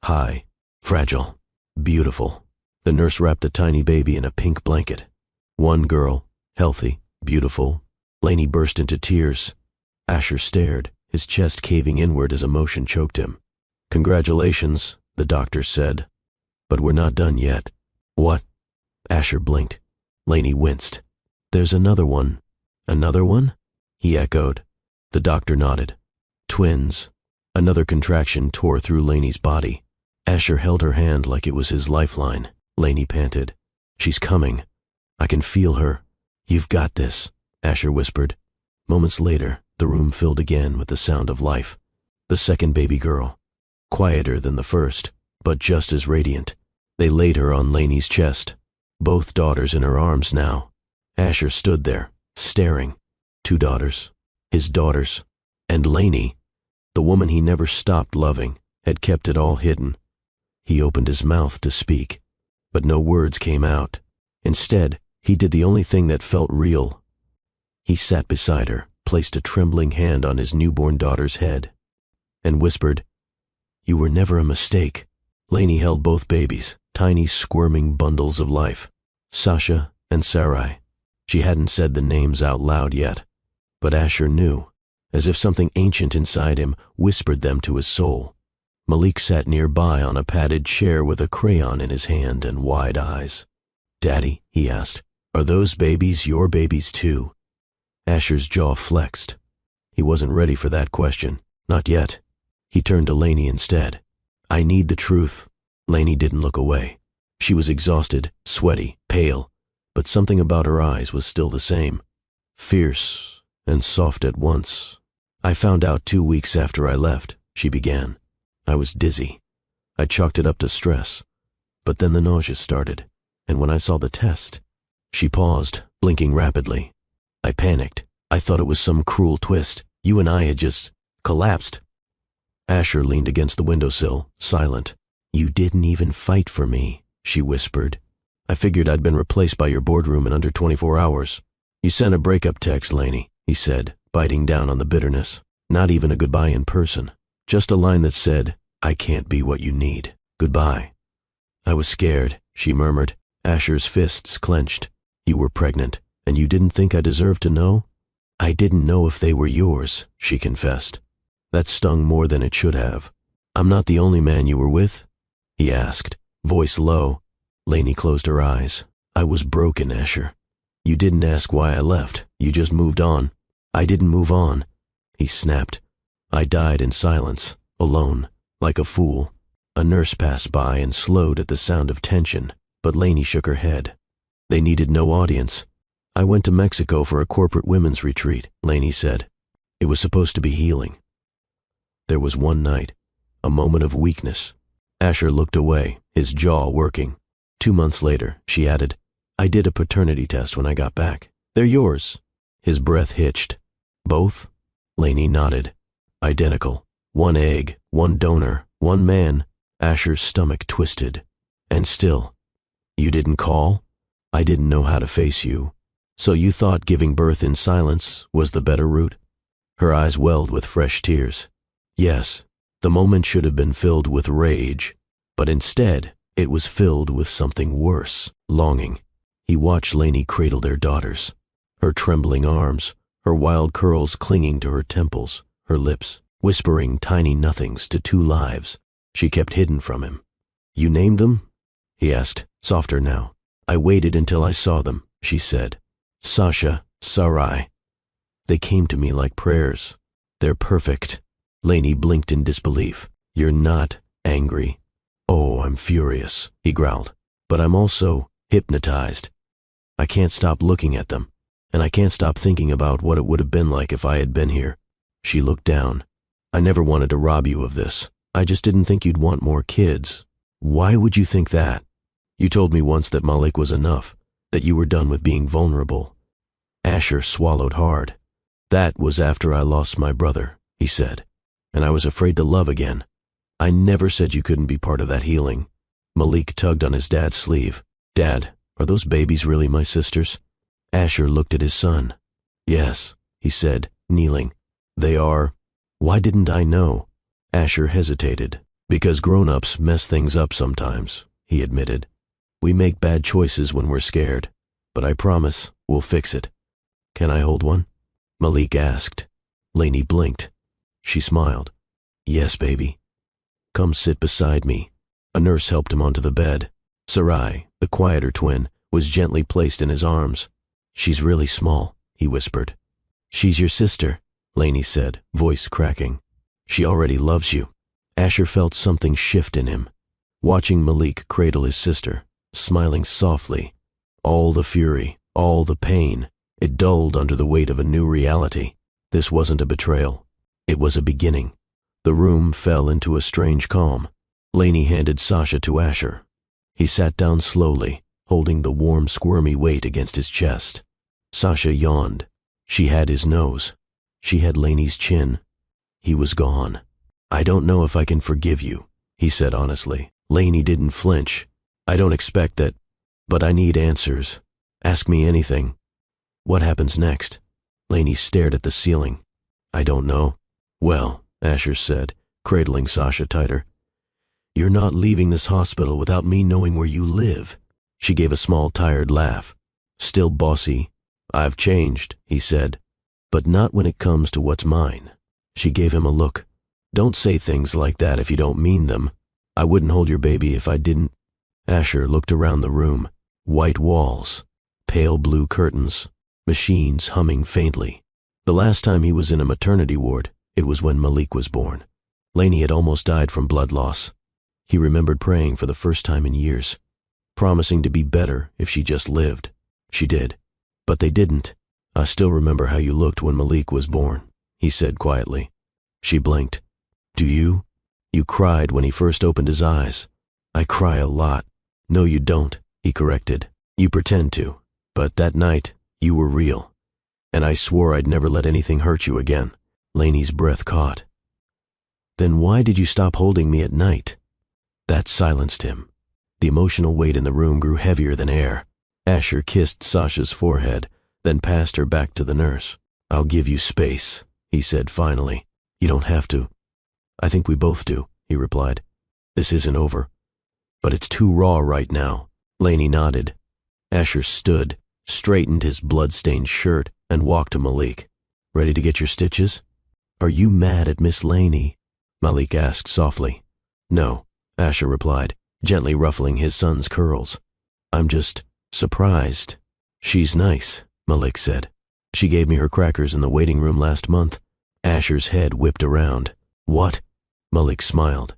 High, fragile, beautiful. The nurse wrapped the tiny baby in a pink blanket. One girl, healthy, beautiful. Lainey burst into tears. Asher stared, his chest caving inward as emotion choked him. "Congratulations," the doctor said. "But we're not done yet." "What?" Asher blinked. Lainey winced. "There's another one." "Another one?" he echoed. The doctor nodded. "Twins." Another contraction tore through Lainey's body. Asher held her hand like it was his lifeline. Lainey panted. "She's coming. I can feel her." "You've got this," Asher whispered. Moments later, the room filled again with the sound of life. The second baby girl. Quieter than the first, but just as radiant. They laid her on Lainey's chest. Both daughters in her arms now. Asher stood there, staring. 2 daughters. His daughters. And Lainey, the woman he never stopped loving, had kept it all hidden. He opened his mouth to speak, but no words came out. Instead, he did the only thing that felt real. He sat beside her, placed a trembling hand on his newborn daughter's head, and whispered, "You were never a mistake." Lainey held both babies, tiny squirming bundles of life. Sasha and Sarai. She hadn't said the names out loud yet, but Asher knew, as if something ancient inside him whispered them to his soul. Malik sat nearby on a padded chair with a crayon in his hand and wide eyes. "Daddy," he asked, "are those babies your babies too?" Asher's jaw flexed. He wasn't ready for that question. Not yet. He turned to Lainey instead. "I need the truth." Lainey didn't look away. She was exhausted, sweaty, pale, but something about her eyes was still the same. Fierce and soft at once. "I found out 2 weeks after I left," she began. "I was dizzy. I chalked it up to stress. But then the nausea started, and when I saw the test..." She paused, blinking rapidly. "I panicked. I thought it was some cruel twist. You and I had just collapsed." Asher leaned against the windowsill, silent. "You didn't even fight for me," she whispered. "I figured I'd been replaced by your boardroom in under 24 hours. You sent a breakup text, Lainey," he said, biting down on the bitterness. "Not even a goodbye in person. Just a line that said, 'I can't be what you need. Goodbye.'" "I was scared," she murmured. Asher's fists clenched. "You were pregnant, and you didn't think I deserved to know?" "I didn't know if they were yours," she confessed. That stung more than it should have. "I'm not the only man you were with?" he asked, voice low. Lainey closed her eyes. "I was broken, Asher. You didn't ask why I left. You just moved on." "I didn't move on," he snapped. "I died in silence, alone, like a fool." A nurse passed by and slowed at the sound of tension, but Lainey shook her head. They needed no audience. "I went to Mexico for a corporate women's retreat," Lainey said. "It was supposed to be healing." There was one night, a moment of weakness. Asher looked away, his jaw working. 2 months later, she added, "I did a paternity test when I got back. They're yours." His breath hitched. "Both?" Lainey nodded. "Identical. 1 egg, 1 donor, 1 man." Asher's stomach twisted. "And still, you didn't call?" "I didn't know how to face you." "So you thought giving birth in silence was the better route?" Her eyes welled with fresh tears. "Yes, the moment should have been filled with rage, but instead it was filled with something worse, longing." He watched Lainey cradle their daughters, her trembling arms, her wild curls clinging to her temples, her lips, whispering tiny nothings to 2 lives she kept hidden from him. "You named them?" he asked, softer now. "I waited until I saw them," she said. "Sasha, Sarai. They came to me like prayers. They're perfect." Lainey blinked in disbelief. "You're not angry?" "Oh, I'm furious," he growled. "But I'm also hypnotized. I can't stop looking at them, and I can't stop thinking about what it would have been like if I had been here." She looked down. "I never wanted to rob you of this. I just didn't think you'd want more kids." "Why would you think that?" You told me once that Malik was enough, that you were done with being vulnerable. Asher swallowed hard. That was after I lost my brother, he said, and I was afraid to love again. I never said you couldn't be part of that healing. Malik tugged on his dad's sleeve. Dad, are those babies really my sisters? Asher looked at his son. Yes, he said, kneeling. They are. Why didn't I know? Asher hesitated. Because grown-ups mess things up sometimes, he admitted. We make bad choices when we're scared, but I promise we'll fix it. Can I hold one? Malik asked. Lainey blinked. She smiled. Yes, baby. Come sit beside me. A nurse helped him onto the bed. Sarai, the quieter twin, was gently placed in his arms. She's really small, he whispered. She's your sister, Lainey said, voice cracking. She already loves you. Asher felt something shift in him. Watching Malik cradle his sister, smiling softly, all the fury, all the pain, it dulled under the weight of a new reality. This wasn't a betrayal. It was a beginning. The room fell into a strange calm. Lainey handed Sasha to Asher. He sat down slowly, holding the warm, squirmy weight against his chest. Sasha yawned. She had his nose. She had Lainey's chin. He was gone. I don't know if I can forgive you, he said honestly. Lainey didn't flinch. I don't expect that, but I need answers. Ask me anything. What happens next? Lainey stared at the ceiling. I don't know. Well, Asher said, cradling Sasha tighter. You're not leaving this hospital without me knowing where you live. She gave a small, tired laugh. Still bossy. I've changed, he said, but not when it comes to what's mine. She gave him a look. Don't say things like that if you don't mean them. I wouldn't hold your baby if I didn't. Asher looked around the room. White walls, pale blue curtains, machines humming faintly. The last time he was in a maternity ward, it was when Malik was born. Lainey had almost died from blood loss. He remembered praying for the first time in years, promising to be better if she just lived. She did. But they didn't. I still remember how you looked when Malik was born, he said quietly. She blinked. Do you? You cried when he first opened his eyes. I cry a lot. No, you don't, he corrected. You pretend to. But that night, you were real. And I swore I'd never let anything hurt you again. Lainey's breath caught. Then why did you stop holding me at night? That silenced him. The emotional weight in the room grew heavier than air. Asher kissed Sasha's forehead, then passed her back to the nurse. I'll give you space, he said finally. You don't have to. I think we both do, he replied. This isn't over. But it's too raw right now. Lainey nodded. Asher stood, straightened his blood-stained shirt, and walked to Malik. Ready to get your stitches? Are you mad at Miss Lainey? Malik asked softly. No, Asher replied, gently ruffling his son's curls. I'm just surprised. She's nice, Malik said. She gave me her crackers in the waiting room last month. Asher's head whipped around. What? Malik smiled.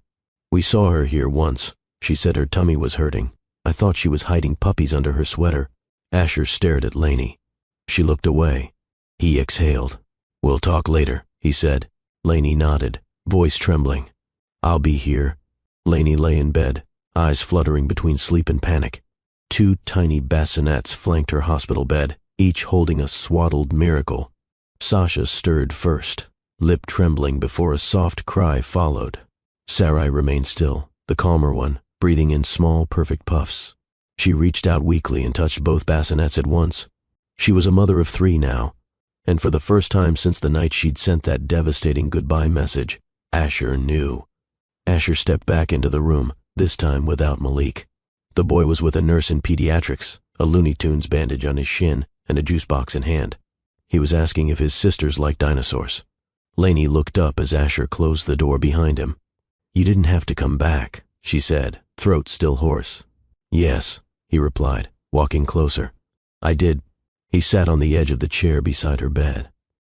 We saw her here once. She said her tummy was hurting. I thought she was hiding puppies under her sweater. Asher stared at Lainey. She looked away. He exhaled. We'll talk later, he said. Lainey nodded, voice trembling. I'll be here. Lainey lay in bed, eyes fluttering between sleep and panic. Two tiny bassinets flanked her hospital bed, each holding a swaddled miracle. Sasha stirred first, lip trembling before a soft cry followed. Sarai remained still, the calmer one, breathing in small, perfect puffs. She reached out weakly and touched both bassinets at once. She was a mother of 3 now, and for the first time since the night she'd sent that devastating goodbye message, Asher knew. Asher stepped back into the room, this time without Malik. The boy was with a nurse in pediatrics, a Looney Tunes bandage on his shin and a juice box in hand. He was asking if his sisters liked dinosaurs. Lainey looked up as Asher closed the door behind him. You didn't have to come back, she said, throat still hoarse. Yes, he replied, walking closer. I did. He sat on the edge of the chair beside her bed.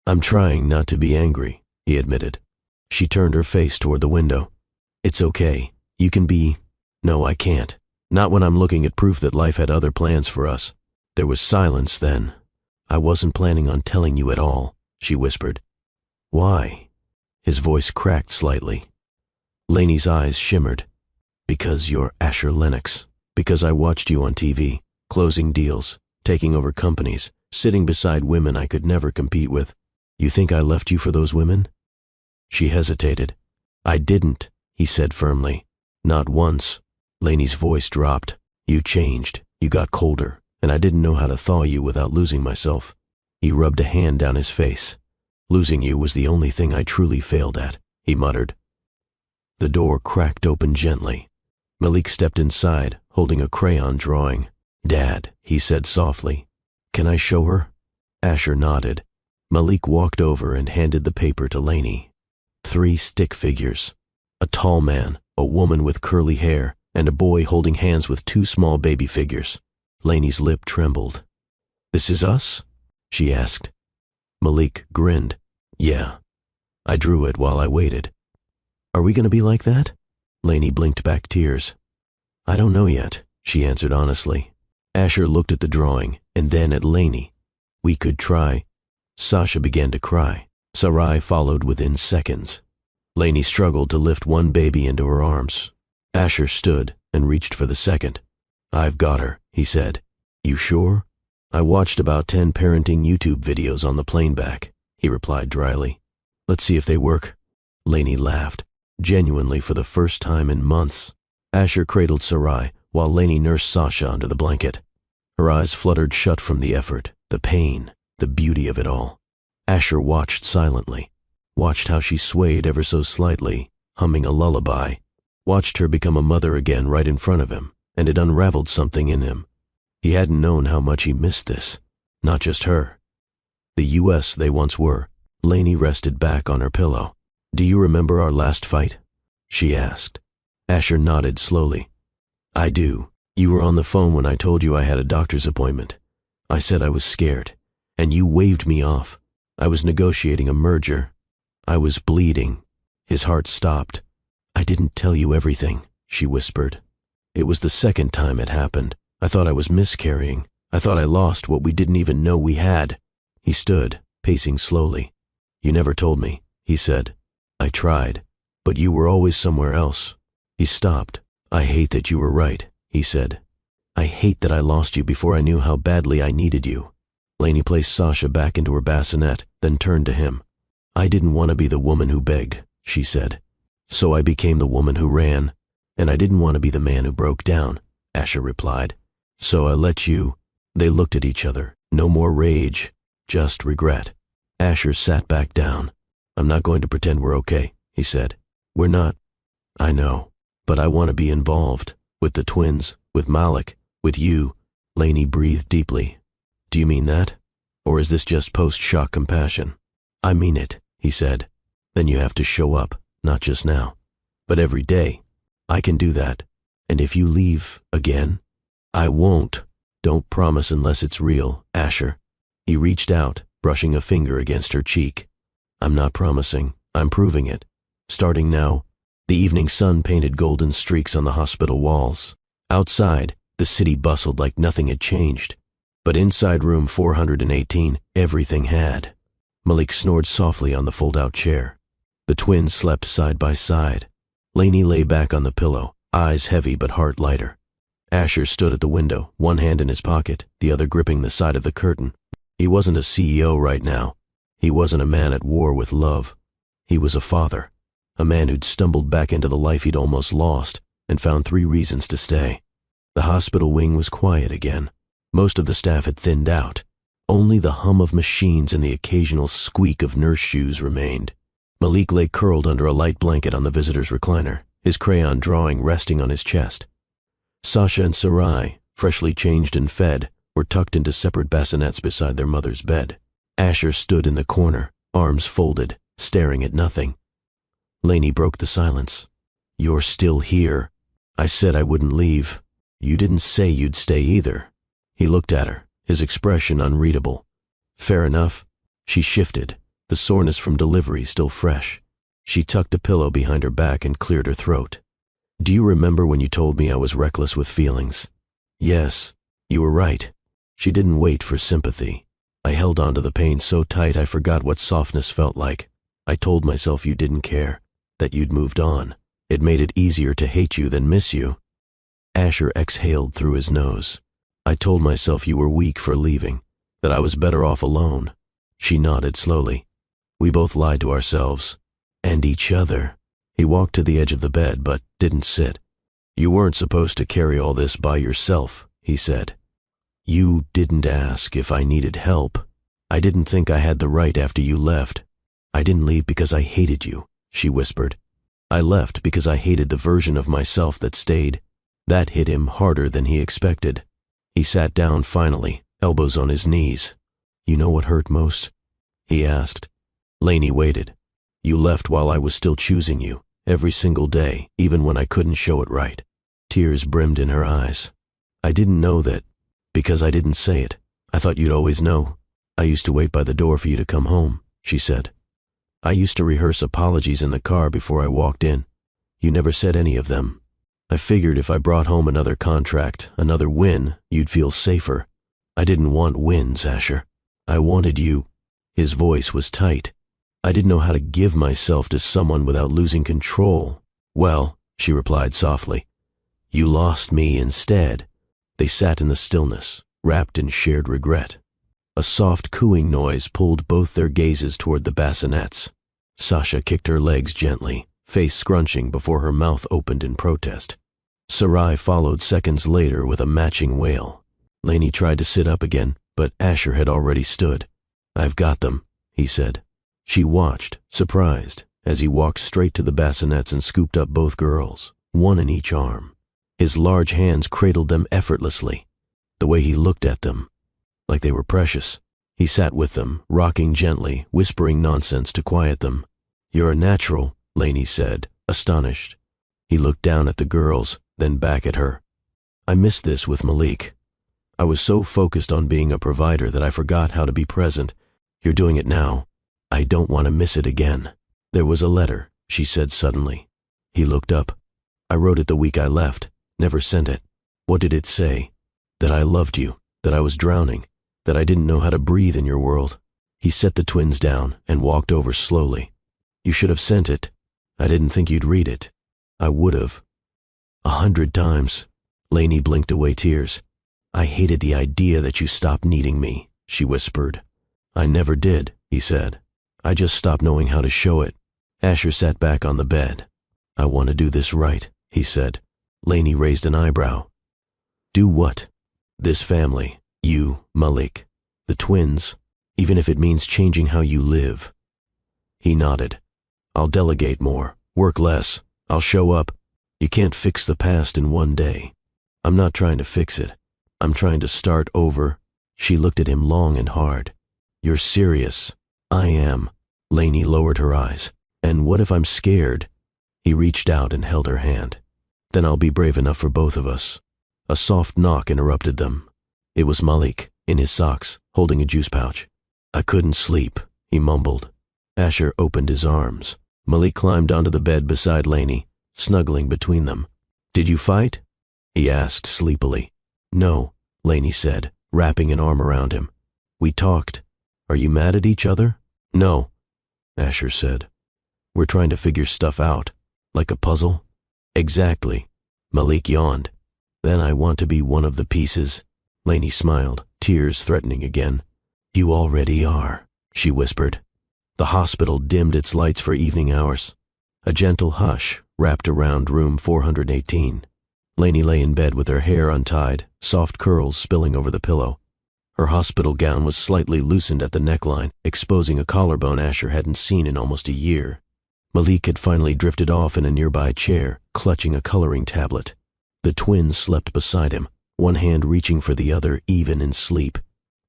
I'm trying not to be angry, he admitted. She turned her face toward the window. It's okay. You can be... No, I can't. Not when I'm looking at proof that life had other plans for us. There was silence then. I wasn't planning on telling you at all, she whispered. Why? His voice cracked slightly. Lainey's eyes shimmered. Because you're Asher Lennox. Because I watched you on TV, closing deals, taking over companies, sitting beside women I could never compete with. You think I left you for those women?" She hesitated. "I didn't," he said firmly. "Not once." Lainey's voice dropped. "You changed. You got colder, and I didn't know how to thaw you without losing myself." He rubbed a hand down his face. "Losing you was the only thing I truly failed at," he muttered. The door cracked open gently. Malik stepped inside, holding a crayon drawing. "Dad," he said softly, "can I show her?" Asher nodded. Malik walked over and handed the paper to Lainey. 3 stick figures. A tall man, a woman with curly hair, and a boy holding hands with 2 small baby figures. Lainey's lip trembled. "This is us?" she asked. Malik grinned. "Yeah. I drew it while I waited." "Are we going to be like that?" Lainey blinked back tears. "I don't know yet," she answered honestly. Asher looked at the drawing and then at Lainey. "We could try." Sasha began to cry. Sarai followed within seconds. Lainey struggled to lift one baby into her arms. Asher stood and reached for the second. "I've got her," he said. "You sure?" "I watched about 10 parenting YouTube videos on the plane back," he replied dryly. "Let's see if they work." Lainey laughed, genuinely for the first time in months. Asher cradled Sarai while Lainey nursed Sasha under the blanket. Her eyes fluttered shut from the effort, the pain, the beauty of it all. Asher watched silently, watched how she swayed ever so slightly, humming a lullaby, watched her become a mother again right in front of him, and it unraveled something in him. He hadn't known how much he missed this. Not just her. The U.S. they once were. Lainey rested back on her pillow. "Do you remember our last fight?" she asked. Asher nodded slowly. "I do. You were on the phone when I told you I had a doctor's appointment. I said I was scared, and you waved me off. I was negotiating a merger. I was bleeding." His heart stopped. "I didn't tell you everything," she whispered. "It was the second time it happened. I thought I was miscarrying. I thought I lost what we didn't even know we had." He stood, pacing slowly. "You never told me," he said. "I tried, but you were always somewhere else." He stopped. "I hate that you were right," he said. "I hate that I lost you before I knew how badly I needed you." Lainey placed Sasha back into her bassinet, then turned to him. "I didn't want to be the woman who begged," she said. "So I became the woman who ran. And I didn't want to be the man who broke down," Asher replied. "So I let you." They looked at each other. No more rage, just regret. Asher sat back down. "I'm not going to pretend we're okay," he said. "We're not." "I know, but I want to be involved. With the twins, with Malik, with you." Lainey breathed deeply. "Do you mean that? Or is this just post-shock compassion?" "I mean it," he said. "Then you have to show up, not just now, but every day." "I can do that. And if you leave again?" "I won't." "Don't promise unless it's real, Asher." He reached out, brushing a finger against her cheek. "I'm not promising. I'm proving it. Starting now." The evening sun painted golden streaks on the hospital walls. Outside, the city bustled like nothing had changed. But inside room 418, everything had. Malik snored softly on the fold-out chair. The twins slept side by side. Lainey lay back on the pillow, eyes heavy but heart lighter. Asher stood at the window, one hand in his pocket, the other gripping the side of the curtain. He wasn't a CEO right now. He wasn't a man at war with love. He was a father, a man who'd stumbled back into the life he'd almost lost and found 3 reasons to stay. The hospital wing was quiet again. Most of the staff had thinned out. Only the hum of machines and the occasional squeak of nurse shoes remained. Malik lay curled under a light blanket on the visitor's recliner, his crayon drawing resting on his chest. Sasha and Sarai, freshly changed and fed, were tucked into separate bassinets beside their mother's bed. Asher stood in the corner, arms folded, staring at nothing. Lainey broke the silence. "You're still here. I said I wouldn't leave. You didn't say you'd stay either." He looked at her, his expression unreadable. "Fair enough." She shifted, the soreness from delivery still fresh. She tucked a pillow behind her back and cleared her throat. "Do you remember when you told me I was reckless with feelings?" "Yes, you were right." She didn't wait for sympathy. "I held on to the pain so tight I forgot what softness felt like. I told myself you didn't care, that you'd moved on. It made it easier to hate you than miss you." Asher exhaled through his nose. I told myself you were weak for leaving, that I was better off alone. She nodded slowly. We both lied to ourselves. And each other. He walked to the edge of the bed, but didn't sit. You weren't supposed to carry all this by yourself, he said. You didn't ask if I needed help. I didn't think I had the right after you left. I didn't leave because I hated you, she whispered. I left because I hated the version of myself that stayed. That hit him harder than he expected. He sat down finally, elbows on his knees. You know what hurt most? He asked. Lainey waited. You left while I was still choosing you, every single day, even when I couldn't show it right. Tears brimmed in her eyes. I didn't know that, because I didn't say it. I thought you'd always know. I used to wait by the door for you to come home, she said. I used to rehearse apologies in the car before I walked in. You never said any of them. I figured if I brought home another contract, another win, you'd feel safer. I didn't want wins, Asher. I wanted you. His voice was tight. I didn't know how to give myself to someone without losing control. Well, she replied softly, you lost me instead. They sat in the stillness, wrapped in shared regret. A soft cooing noise pulled both their gazes toward the bassinets. Sasha kicked her legs gently, face scrunching before her mouth opened in protest. Sarai followed seconds later with a matching wail. Lainey tried to sit up again, but Asher had already stood. I've got them, he said. She watched, surprised, as he walked straight to the bassinets and scooped up both girls, one in each arm. His large hands cradled them effortlessly. The way he looked at them, like they were precious. He sat with them, rocking gently, whispering nonsense to quiet them. You're a natural, Lainey said, astonished. He looked down at the girls, then back at her. I missed this with Malik. I was so focused on being a provider that I forgot how to be present. You're doing it now. I don't want to miss it again. There was a letter, she said suddenly. He looked up. I wrote it the week I left, never sent it. What did it say? That I loved you, that I was drowning, that I didn't know how to breathe in your world. He set the twins down and walked over slowly. You should have sent it. I didn't think you'd read it. I would have. 100 times. Lainey blinked away tears. I hated the idea that you stopped needing me, she whispered. I never did, he said. I just stopped knowing how to show it. Asher sat back on the bed. I want to do this right, he said. Lainey raised an eyebrow. Do what? This family, you, Malik, the twins, even if it means changing how you live. He nodded. I'll delegate more, work less. I'll show up. You can't fix the past in one day. I'm not trying to fix it. I'm trying to start over. She looked at him long and hard. You're serious. I am. Lainey lowered her eyes. And what if I'm scared? He reached out and held her hand. Then I'll be brave enough for both of us. A soft knock interrupted them. It was Malik, in his socks, holding a juice pouch. I couldn't sleep, he mumbled. Asher opened his arms. Malik climbed onto the bed beside Lainey, snuggling between them. Did you fight? He asked sleepily. No, Lainey said, wrapping an arm around him. We talked. Are you mad at each other? No, Asher said. We're trying to figure stuff out, like a puzzle. Exactly. Malik yawned. Then I want to be one of the pieces. Lainey smiled, tears threatening again. You already are, she whispered. The hospital dimmed its lights for evening hours. A gentle hush wrapped around room 418. Lainey lay in bed with her hair untied, soft curls spilling over the pillow. Her hospital gown was slightly loosened at the neckline, exposing a collarbone Asher hadn't seen in almost a year. Malik had finally drifted off in a nearby chair, clutching a coloring tablet. The twins slept beside him, one hand reaching for the other even in sleep.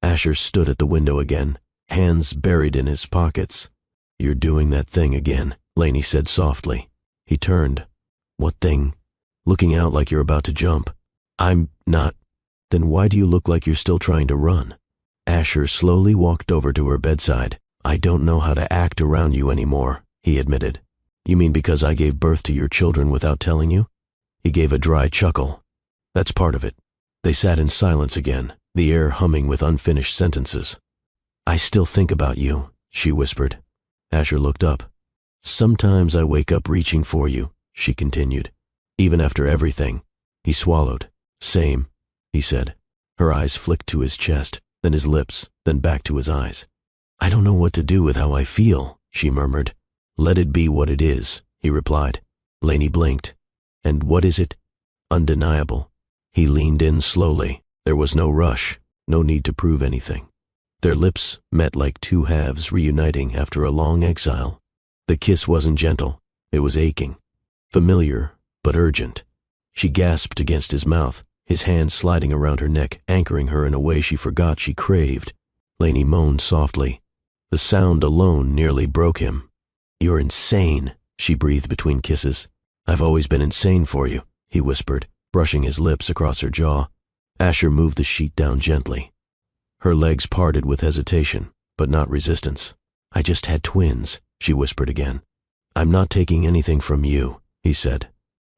Asher stood at the window again, hands buried in his pockets. You're doing that thing again, Lainey said softly. He turned. What thing? Looking out like you're about to jump. I'm not. Then why do you look like you're still trying to run? Asher slowly walked over to her bedside. I don't know how to act around you anymore, he admitted. You mean because I gave birth to your children without telling you? He gave a dry chuckle. That's part of it. They sat in silence again, the air humming with unfinished sentences. I still think about you, she whispered. Asher looked up. Sometimes I wake up reaching for you, she continued. Even after everything. He swallowed. Same, he said. Her eyes flicked to his chest, then his lips, then back to his eyes. I don't know what to do with how I feel, she murmured. Let it be what it is, he replied. Lainey blinked. And what is it? Undeniable. He leaned in slowly. There was no rush, no need to prove anything. Their lips met like two halves reuniting after a long exile. The kiss wasn't gentle. It was aching. Familiar, but urgent. She gasped against his mouth, his hands sliding around her neck, anchoring her in a way she forgot she craved. Lainey moaned softly. The sound alone nearly broke him. You're insane, she breathed between kisses. I've always been insane for you, he whispered, brushing his lips across her jaw. Asher moved the sheet down gently. Her legs parted with hesitation, but not resistance. I just had twins, she whispered again. I'm not taking anything from you, he said.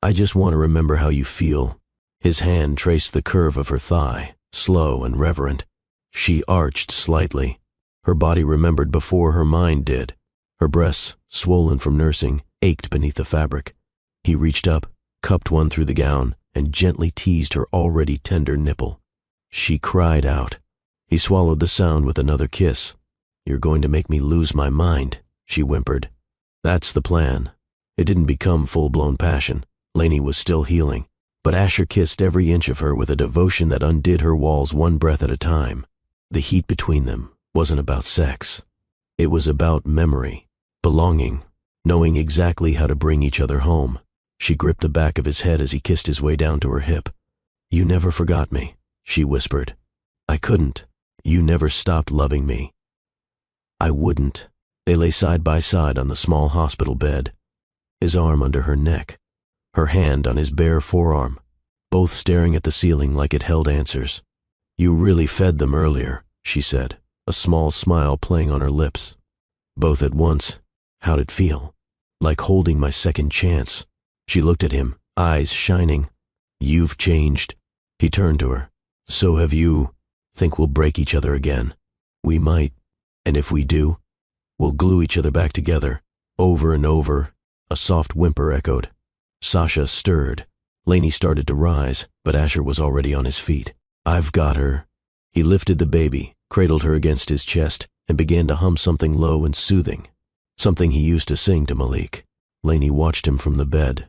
I just want to remember how you feel. His hand traced the curve of her thigh, slow and reverent. She arched slightly. Her body remembered before her mind did. Her breasts, swollen from nursing, ached beneath the fabric. He reached up, cupped one through the gown, and gently teased her already tender nipple. She cried out. He swallowed the sound with another kiss. You're going to make me lose my mind, she whimpered. That's the plan. It didn't become full-blown passion. Lainey was still healing, but Asher kissed every inch of her with a devotion that undid her walls one breath at a time. The heat between them wasn't about sex. It was about memory, belonging, knowing exactly how to bring each other home. She gripped the back of his head as he kissed his way down to her hip. You never forgot me, she whispered. I couldn't. You never stopped loving me. I wouldn't. They lay side by side on the small hospital bed, his arm under her neck, her hand on his bare forearm, both staring at the ceiling like it held answers. You really fed them earlier, she said, a small smile playing on her lips. Both at once. How'd it feel? Like holding my second chance. She looked at him, eyes shining. You've changed. He turned to her. So have you. Think we'll break each other again? We might. And if we do, we'll glue each other back together. Over and over. A soft whimper echoed. Sasha stirred. Lainey started to rise, but Asher was already on his feet. I've got her. He lifted the baby, cradled her against his chest, and began to hum something low and soothing. Something he used to sing to Malik. Lainey watched him from the bed.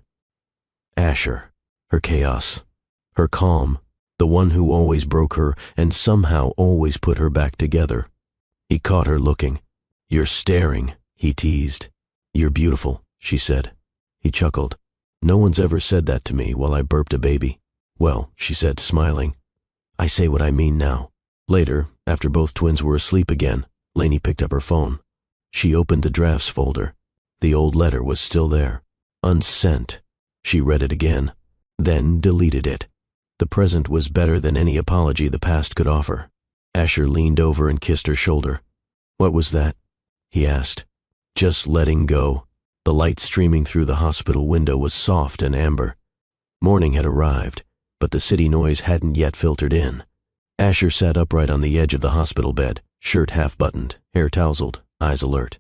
Asher. Her chaos. Her calm. The one who always broke her and somehow always put her back together. He caught her looking. You're staring, he teased. You're beautiful, she said. He chuckled. No one's ever said that to me while I burped a baby. Well, she said, smiling. I say what I mean now. Later, after both twins were asleep again, Lainey picked up her phone. She opened the drafts folder. The old letter was still there. Unsent. She read it again, then deleted it. The present was better than any apology the past could offer. Asher leaned over and kissed her shoulder. What was that? He asked. Just letting go. The light streaming through the hospital window was soft and amber. Morning had arrived, but the city noise hadn't yet filtered in. Asher sat upright on the edge of the hospital bed, shirt half-buttoned, hair tousled, eyes alert.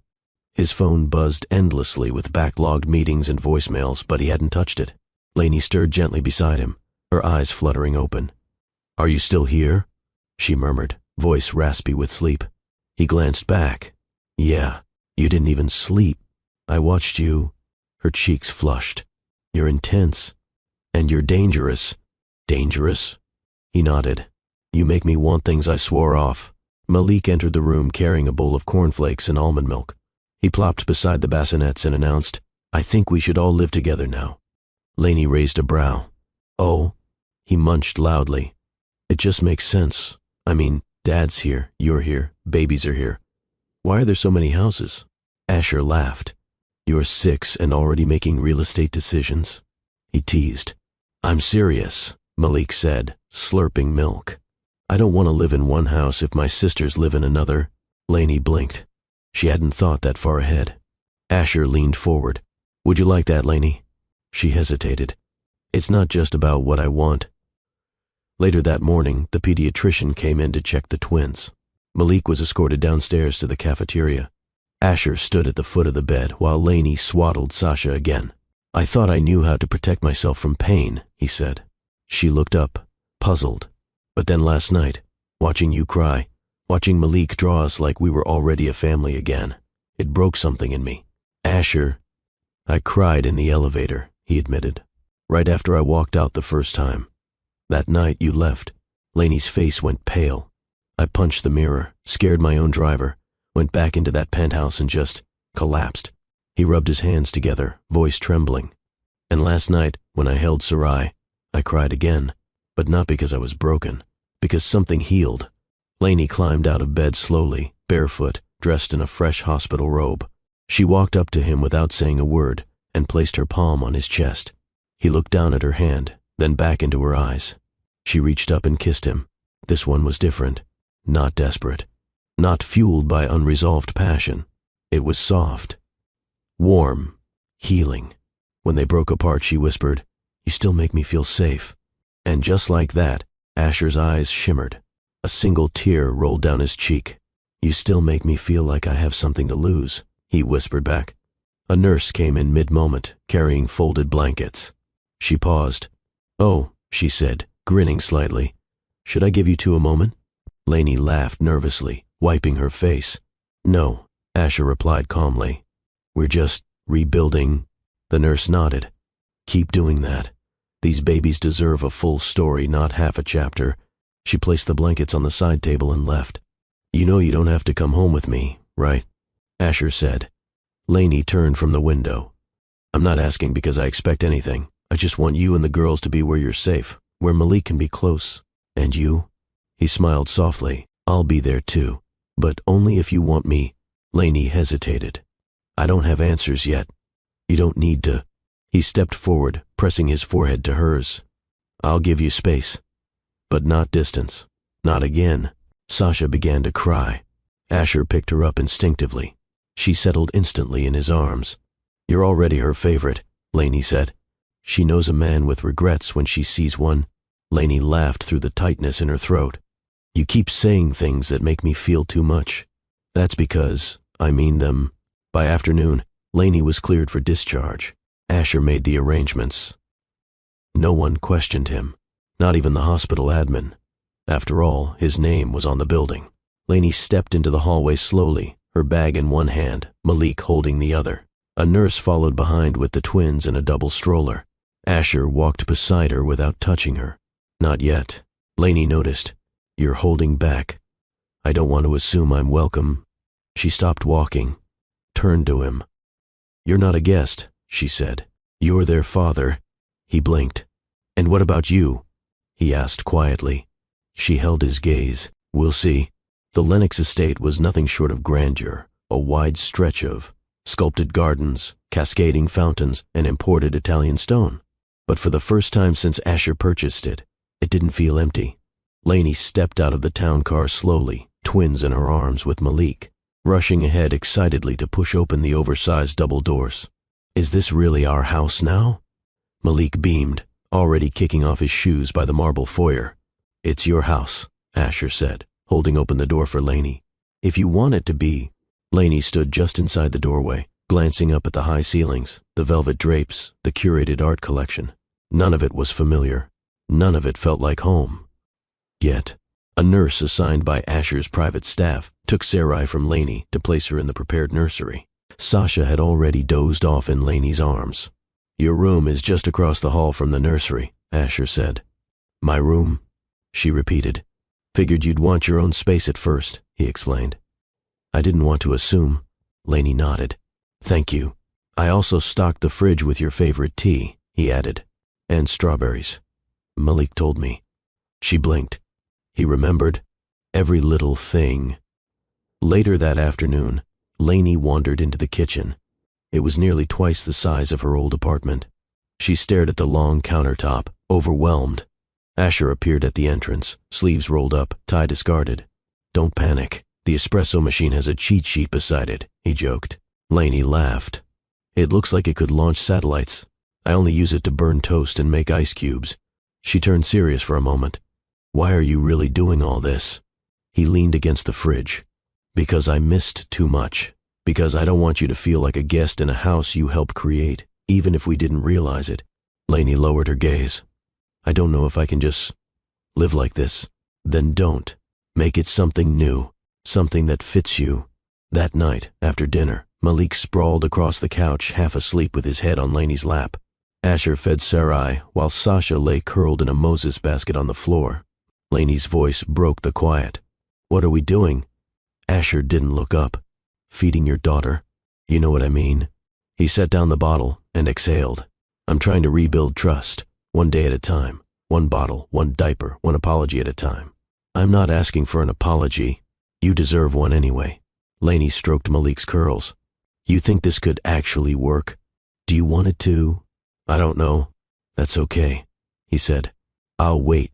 His phone buzzed endlessly with backlogged meetings and voicemails, but he hadn't touched it. Lainey stirred gently beside him, her eyes fluttering open. Are you still here? She murmured, voice raspy with sleep. He glanced back. Yeah, you didn't even sleep. I watched you. Her cheeks flushed. You're intense. And you're dangerous. Dangerous? He nodded. You make me want things I swore off. Malik entered the room carrying a bowl of cornflakes and almond milk. He plopped beside the bassinets and announced, I think we should all live together now. Lainey raised a brow. Oh? He munched loudly. It just makes sense. I mean, Dad's here, you're here, babies are here. Why are there so many houses? Asher laughed. You're 6 and already making real estate decisions? He teased. I'm serious, Malik said, slurping milk. I don't want to live in one house if my sisters live in another. Lainey blinked. She hadn't thought that far ahead. Asher leaned forward. Would you like that, Lainey? She hesitated. It's not just about what I want. Later that morning, the pediatrician came in to check the twins. Malik was escorted downstairs to the cafeteria. Asher stood at the foot of the bed while Lainey swaddled Sasha again. I thought I knew how to protect myself from pain, he said. She looked up, puzzled. But then last night, watching you cry, watching Malik draw us like we were already a family again, it broke something in me. Asher, I cried in the elevator, he admitted, right after I walked out the first time. That night you left, Laney's face went pale. I punched the mirror, scared my own driver, went back into that penthouse and just collapsed. He rubbed his hands together, voice trembling. And last night, when I held Sarai, I cried again, but not because I was broken, because something healed. Laney climbed out of bed slowly, barefoot, dressed in a fresh hospital robe. She walked up to him without saying a word and placed her palm on his chest. He looked down at her hand, then back into her eyes. She reached up and kissed him. This one was different, not desperate, not fueled by unresolved passion. It was soft, warm, healing. When they broke apart, she whispered, "You still make me feel safe." And just like that, Asher's eyes shimmered. A single tear rolled down his cheek. "You still make me feel like I have something to lose," he whispered back. A nurse came in mid-moment, carrying folded blankets. She paused. "Oh," she said, grinning slightly. "Should I give you two a moment?" Laney laughed nervously, wiping her face. "No," Asher replied calmly. "We're just rebuilding." The nurse nodded. "Keep doing that. These babies deserve a full story, not half a chapter." She placed the blankets on the side table and left. "You know you don't have to come home with me, right?" Asher said. Laney turned from the window. "I'm not asking because I expect anything. I just want you and the girls to be where you're safe, where Malik can be close. And you?" He smiled softly. "I'll be there too, but only if you want me." Laney hesitated. "I don't have answers yet. You don't need to." He stepped forward, pressing his forehead to hers. "I'll give you space, but not distance. Not again." Sasha began to cry. Asher picked her up instinctively. She settled instantly in his arms. "You're already her favorite," Laney said. "She knows a man with regrets when she sees one." Laney laughed through the tightness in her throat. "You keep saying things that make me feel too much. That's because I mean them." By afternoon, Laney was cleared for discharge. Asher made the arrangements. No one questioned him, not even the hospital admin. After all, his name was on the building. Laney stepped into the hallway slowly, her bag in one hand, Malik holding the other. A nurse followed behind with the twins in a double stroller. Asher walked beside her without touching her. "Not yet." Laney noticed. "You're holding back. I don't want to assume I'm welcome." She stopped walking, turned to him. "You're not a guest," she said. "You're their father." He blinked. "And what about you?" he asked quietly. She held his gaze. "We'll see." The Lennox estate was nothing short of grandeur, a wide stretch of sculpted gardens, cascading fountains, and imported Italian stone. But for the first time since Asher purchased it, it didn't feel empty. Laney stepped out of the town car slowly, twins in her arms with Malik, rushing ahead excitedly to push open the oversized double doors. "Is this really our house now?" Malik beamed, already kicking off his shoes by the marble foyer. "It's your house," Asher said, holding open the door for Laney. "If you want it to be." Laney stood just inside the doorway, glancing up at the high ceilings, the velvet drapes, the curated art collection. None of it was familiar. None of it felt like home. Yet, a nurse assigned by Asher's private staff took Sarai from Laney to place her in the prepared nursery. Sasha had already dozed off in Laney's arms. "Your room is just across the hall from the nursery," Asher said. "My room?" she repeated. "Figured you'd want your own space at first," he explained. "I didn't want to assume." Laney nodded. "Thank you. I also stocked the fridge with your favorite tea," he added. "And strawberries. Malik told me." She blinked. He remembered every little thing. Later that afternoon, Laney wandered into the kitchen. It was nearly twice the size of her old apartment. She stared at the long countertop, overwhelmed. Asher appeared at the entrance, sleeves rolled up, tie discarded. "Don't panic. The espresso machine has a cheat sheet beside it," he joked. Laney laughed. "It looks like it could launch satellites. I only use it to burn toast and make ice cubes." She turned serious for a moment. "Why are you really doing all this?" He leaned against the fridge. "Because I missed too much. Because I don't want you to feel like a guest in a house you helped create, even if we didn't realize it." Laney lowered her gaze. I don't know if I can just live like this. Then don't. Make it something new, something that fits you. That night, after dinner, Malik sprawled across the couch, half asleep with his head on Lainey's lap. Asher fed Sarai, while Sasha lay curled in a Moses basket on the floor. Lainey's voice broke the quiet. "What are we doing?" Asher didn't look up. "Feeding your daughter. You know what I mean." He set down the bottle and exhaled. "I'm trying to rebuild trust, one day at a time. One bottle, one diaper, one apology at a time." "I'm not asking for an apology. You deserve one anyway." Lainey stroked Malik's curls. "You think this could actually work? Do you want it to?" "I don't know." "That's okay," he said. "I'll wait."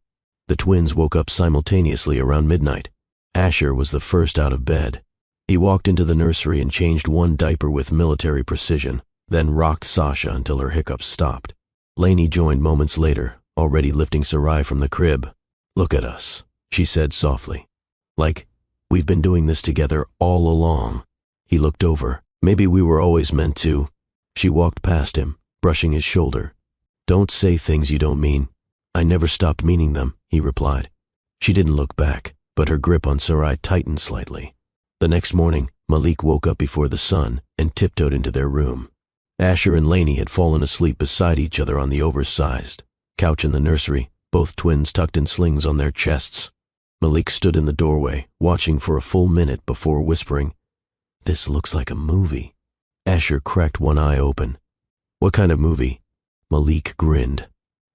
The twins woke up simultaneously around midnight. Asher was the first out of bed. He walked into the nursery and changed one diaper with military precision, then rocked Sasha until her hiccups stopped. Lainey joined moments later, already lifting Sarai from the crib. "Look at us," she said softly. "Like, we've been doing this together all along." He looked over. "Maybe we were always meant to." She walked past him, brushing his shoulder. "Don't say things you don't mean." "I never stopped meaning them," he replied. She didn't look back, but her grip on Sarai tightened slightly. The next morning, Malik woke up before the sun and tiptoed into their room. Asher and Lainey had fallen asleep beside each other on the oversized couch in the nursery, both twins tucked in slings on their chests. Malik stood in the doorway, watching for a full minute before whispering, "This looks like a movie." Asher cracked one eye open. "What kind of movie?" Malik grinned.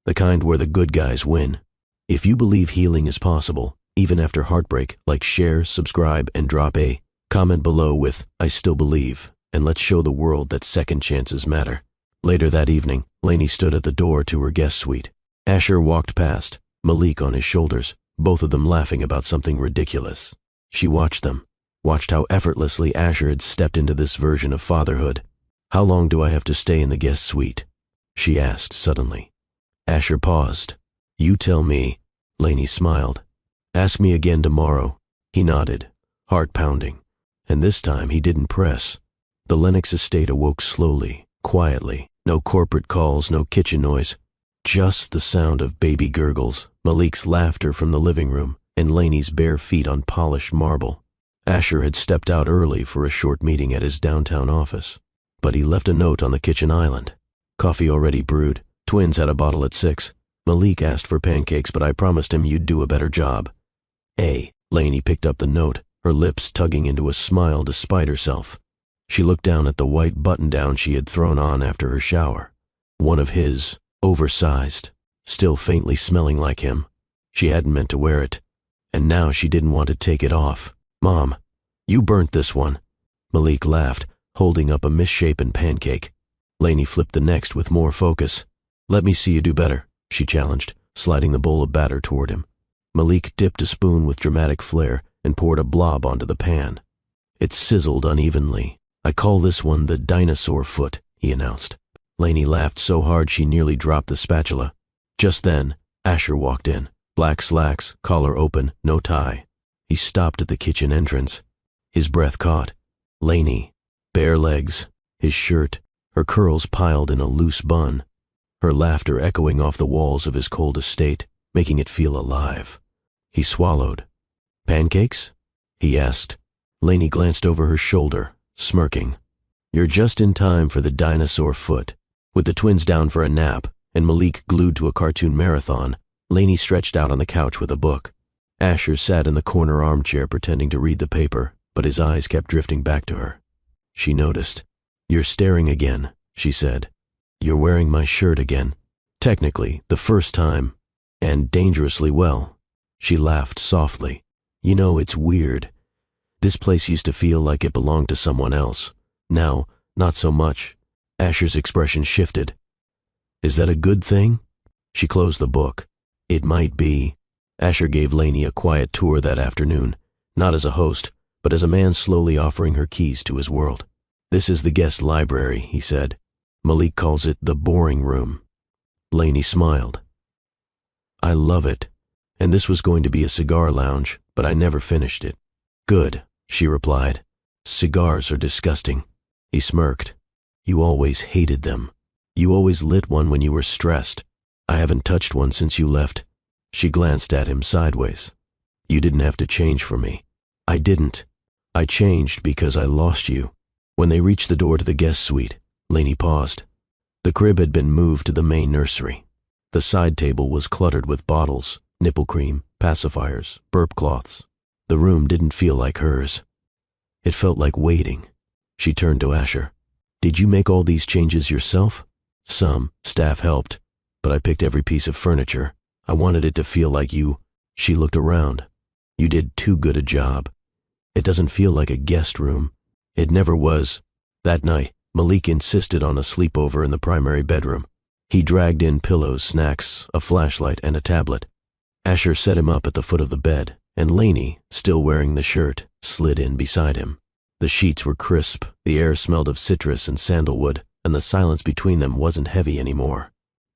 "The kind where the good guys win. If you believe healing is possible, even after heartbreak, like share, subscribe, and drop a comment below with, 'I still believe,' and let's show the world that second chances matter." Later that evening, Lainey stood at the door to her guest suite. Asher walked past, Malik on his shoulders, both of them laughing about something ridiculous. She watched them, watched how effortlessly Asher had stepped into this version of fatherhood. "How long do I have to stay in the guest suite?" she asked suddenly. Asher paused. "You tell me." Lainey smiled. "Ask me again tomorrow." He nodded, heart pounding. And this time he didn't press. The Lennox estate awoke slowly, quietly. No corporate calls, no kitchen noise. Just the sound of baby gurgles, Malik's laughter from the living room, and Lainey's bare feet on polished marble. Asher had stepped out early for a short meeting at his downtown office, but he left a note on the kitchen island. "Coffee already brewed. Twins had a bottle at 6. Malik asked for pancakes, but I promised him you'd do a better job." Lainey picked up the note, her lips tugging into a smile despite herself. She looked down at the white button-down she had thrown on after her shower. One of his, oversized, still faintly smelling like him. She hadn't meant to wear it, and now she didn't want to take it off. "Mom, you burnt this one." Malik laughed, holding up a misshapen pancake. Lainey flipped the next with more focus. "Let me see you do better," she challenged, sliding the bowl of batter toward him. Malik dipped a spoon with dramatic flair and poured a blob onto the pan. It sizzled unevenly. "I call this one the dinosaur foot," he announced. Lainey laughed so hard she nearly dropped the spatula. Just then, Asher walked in, black slacks, collar open, no tie. He stopped at the kitchen entrance. His breath caught. Lainey, bare legs, his shirt, her curls piled in a loose bun, her laughter echoing off the walls of his cold estate, making it feel alive. He swallowed. "Pancakes?" he asked. Lainey glanced over her shoulder, smirking. "You're just in time for the dinosaur foot." With the twins down for a nap and Malik glued to a cartoon marathon, Lainey stretched out on the couch with a book. Asher sat in the corner armchair pretending to read the paper, but his eyes kept drifting back to her. She noticed. "You're staring again," she said. "You're wearing my shirt again. Technically, the first time, and dangerously well." She laughed softly. "You know, it's weird. This place used to feel like it belonged to someone else. Now, not so much." Asher's expression shifted. "Is that a good thing?" She closed the book. "It might be." Asher gave Lainey a quiet tour that afternoon, not as a host, but as a man slowly offering her keys to his world. "This is the guest library," he said. "Malik calls it the boring room." Lainey smiled. "I love it. And this was going to be a cigar lounge, but I never finished it." "Good," she replied. "Cigars are disgusting." He smirked. "You always hated them. You always lit one when you were stressed." I haven't touched one since you left. She glanced at him sideways. You didn't have to change for me. I didn't. I changed because I lost you. When they reached the door to the guest suite, Lainey paused. The crib had been moved to the main nursery. The side table was cluttered with bottles, nipple cream, pacifiers, burp cloths. The room didn't feel like hers. It felt like waiting. She turned to Asher. Did you make all these changes yourself? Some. Staff helped. But I picked every piece of furniture. I wanted it to feel like you. She looked around. You did too good a job. It doesn't feel like a guest room. It never was. That night, Malik insisted on a sleepover in the primary bedroom. He dragged in pillows, snacks, a flashlight, and a tablet. Asher set him up at the foot of the bed, and Lainey, still wearing the shirt, slid in beside him. The sheets were crisp, the air smelled of citrus and sandalwood, and the silence between them wasn't heavy anymore.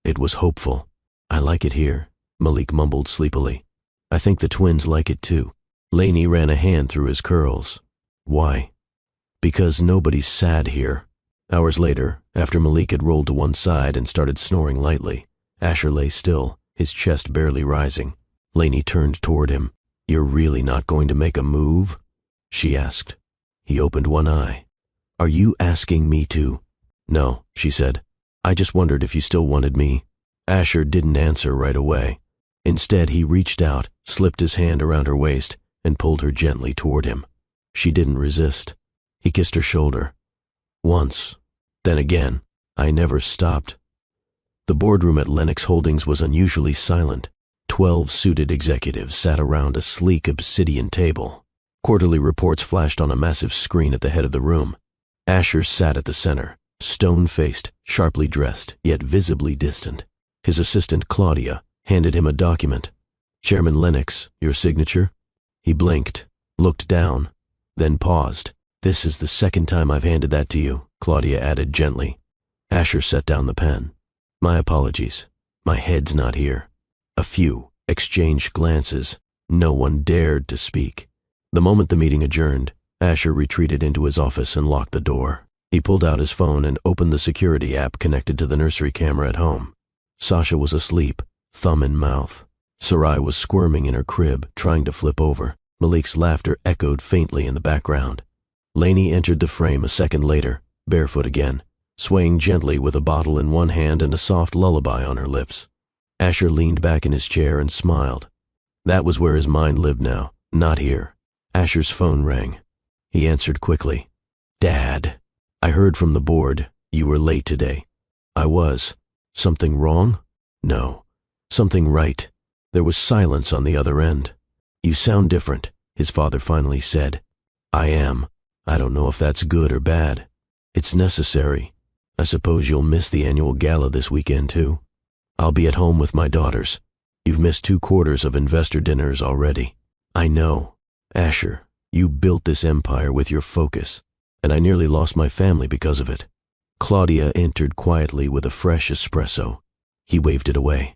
It was hopeful. I like it here, Malik mumbled sleepily. I think the twins like it too. Lainey ran a hand through his curls. Why? Because nobody's sad here. Hours later, after Malik had rolled to one side and started snoring lightly, Asher lay still, his chest barely rising. Lainey turned toward him. You're really not going to make a move? She asked. He opened one eye. Are you asking me to? No, she said. I just wondered if you still wanted me. Asher didn't answer right away. Instead, he reached out, slipped his hand around her waist, and pulled her gently toward him. She didn't resist. He kissed her shoulder. Once. Then again. I never stopped. The boardroom at Lennox Holdings was unusually silent. 12 suited executives sat around a sleek obsidian table. Quarterly reports flashed on a massive screen at the head of the room. Asher sat at the center, stone-faced, sharply dressed, yet visibly distant. His assistant, Claudia, handed him a document. Chairman Lennox, your signature? He blinked, looked down, then paused. This is the second time I've handed that to you, Claudia added gently. Asher set down the pen. My apologies. My head's not here. A few exchanged glances. No one dared to speak. The moment the meeting adjourned, Asher retreated into his office and locked the door. He pulled out his phone and opened the security app connected to the nursery camera at home. Sasha was asleep, thumb in mouth. Sarai was squirming in her crib, trying to flip over. Malik's laughter echoed faintly in the background. Lainey entered the frame a second later, barefoot again, swaying gently with a bottle in one hand and a soft lullaby on her lips. Asher leaned back in his chair and smiled. That was where his mind lived now, not here. Asher's phone rang. He answered quickly. Dad, I heard from the board. You were late today. I was. Something wrong? No. Something right. There was silence on the other end. You sound different, his father finally said. I am. I don't know if that's good or bad. It's necessary. I suppose you'll miss the annual gala this weekend too. I'll be at home with my daughters. You've missed 2 quarters of investor dinners already. I know. Asher, you built this empire with your focus, and I nearly lost my family because of it. Claudia entered quietly with a fresh espresso. He waved it away.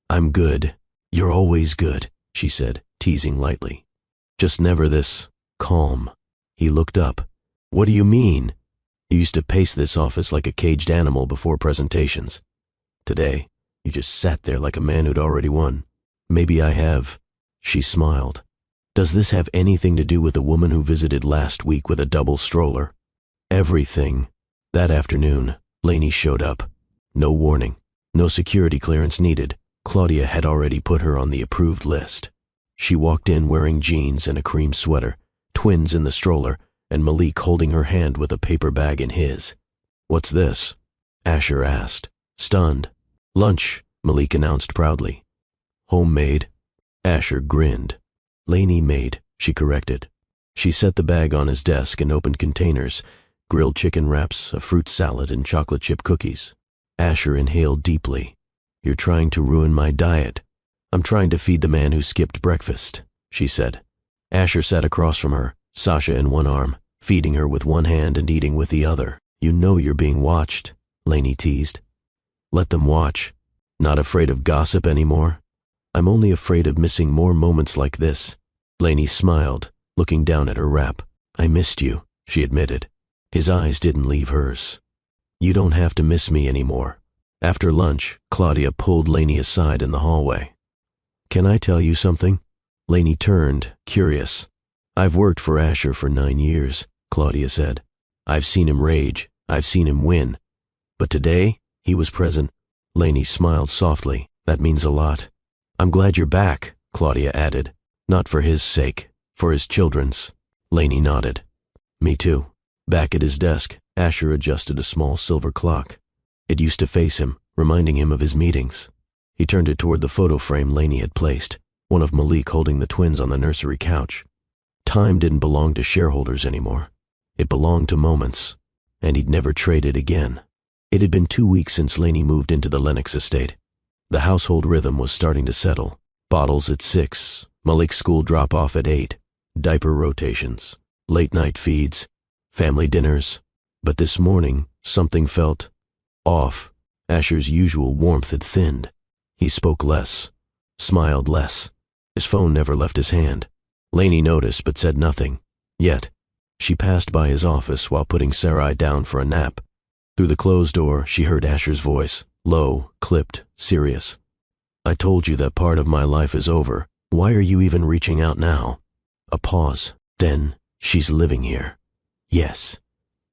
I'm good. You're always good, she said, teasing lightly. Just never this calm. He looked up. What do you mean? You used to pace this office like a caged animal before presentations. Today, you just sat there like a man who'd already won. Maybe I have. She smiled. Does this have anything to do with the woman who visited last week with a double stroller? Everything. That afternoon, Lainey showed up. No warning. No security clearance needed. Claudia had already put her on the approved list. She walked in wearing jeans and a cream sweater, twins in the stroller, and Malik holding her hand with a paper bag in his. What's this? Asher asked, stunned. Lunch, Malik announced proudly. Homemade? Asher grinned. Lainey made, she corrected. She set the bag on his desk and opened containers, grilled chicken wraps, a fruit salad, and chocolate chip cookies. Asher inhaled deeply. You're trying to ruin my diet. I'm trying to feed the man who skipped breakfast, she said. Asher sat across from her, Sasha in one arm, feeding her with one hand and eating with the other. You know you're being watched, Lainey teased. Let them watch. Not afraid of gossip anymore? I'm only afraid of missing more moments like this. Lainey smiled, looking down at her wrap. I missed you, she admitted. His eyes didn't leave hers. You don't have to miss me anymore. After lunch, Claudia pulled Lainey aside in the hallway. "Can I tell you something?" Lainey turned, curious. "I've worked for Asher for 9 years," Claudia said. "I've seen him rage. I've seen him win. But today, he was present." Lainey smiled softly. "That means a lot." "I'm glad you're back," Claudia added. "Not for his sake, for his children's." Lainey nodded. "Me too." Back at his desk, Asher adjusted a small silver clock. It used to face him, reminding him of his meetings. He turned it toward the photo frame Lainey had placed, one of Malik holding the twins on the nursery couch. Time didn't belong to shareholders anymore. It belonged to moments, and he'd never trade it again. It had been 2 weeks since Lainey moved into the Lennox estate. The household rhythm was starting to settle. Bottles at 6, Malik's school drop-off at 8, diaper rotations, late-night feeds, family dinners. But this morning, something felt off. Asher's usual warmth had thinned. He spoke less, smiled less. His phone never left his hand. Lainey noticed but said nothing. Yet, she passed by his office while putting Sarai down for a nap. Through the closed door, she heard Asher's voice, low, clipped, serious. "I told you that part of my life is over. Why are you even reaching out now?" A pause. Then, "She's living here." "Yes.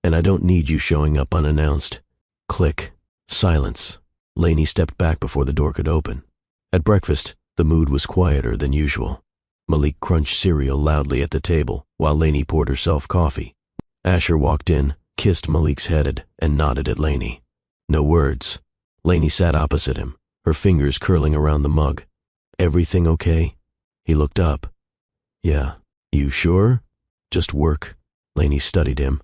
And I don't need you showing up unannounced." Click. Silence. Lainey stepped back before the door could open. At breakfast, the mood was quieter than usual. Malik crunched cereal loudly at the table while Lainey poured herself coffee. Asher walked in, kissed Malik's head, and nodded at Lainey. No words. Lainey sat opposite him, her fingers curling around the mug. "Everything okay?" He looked up. "Yeah. You sure?" "Just work." Lainey studied him.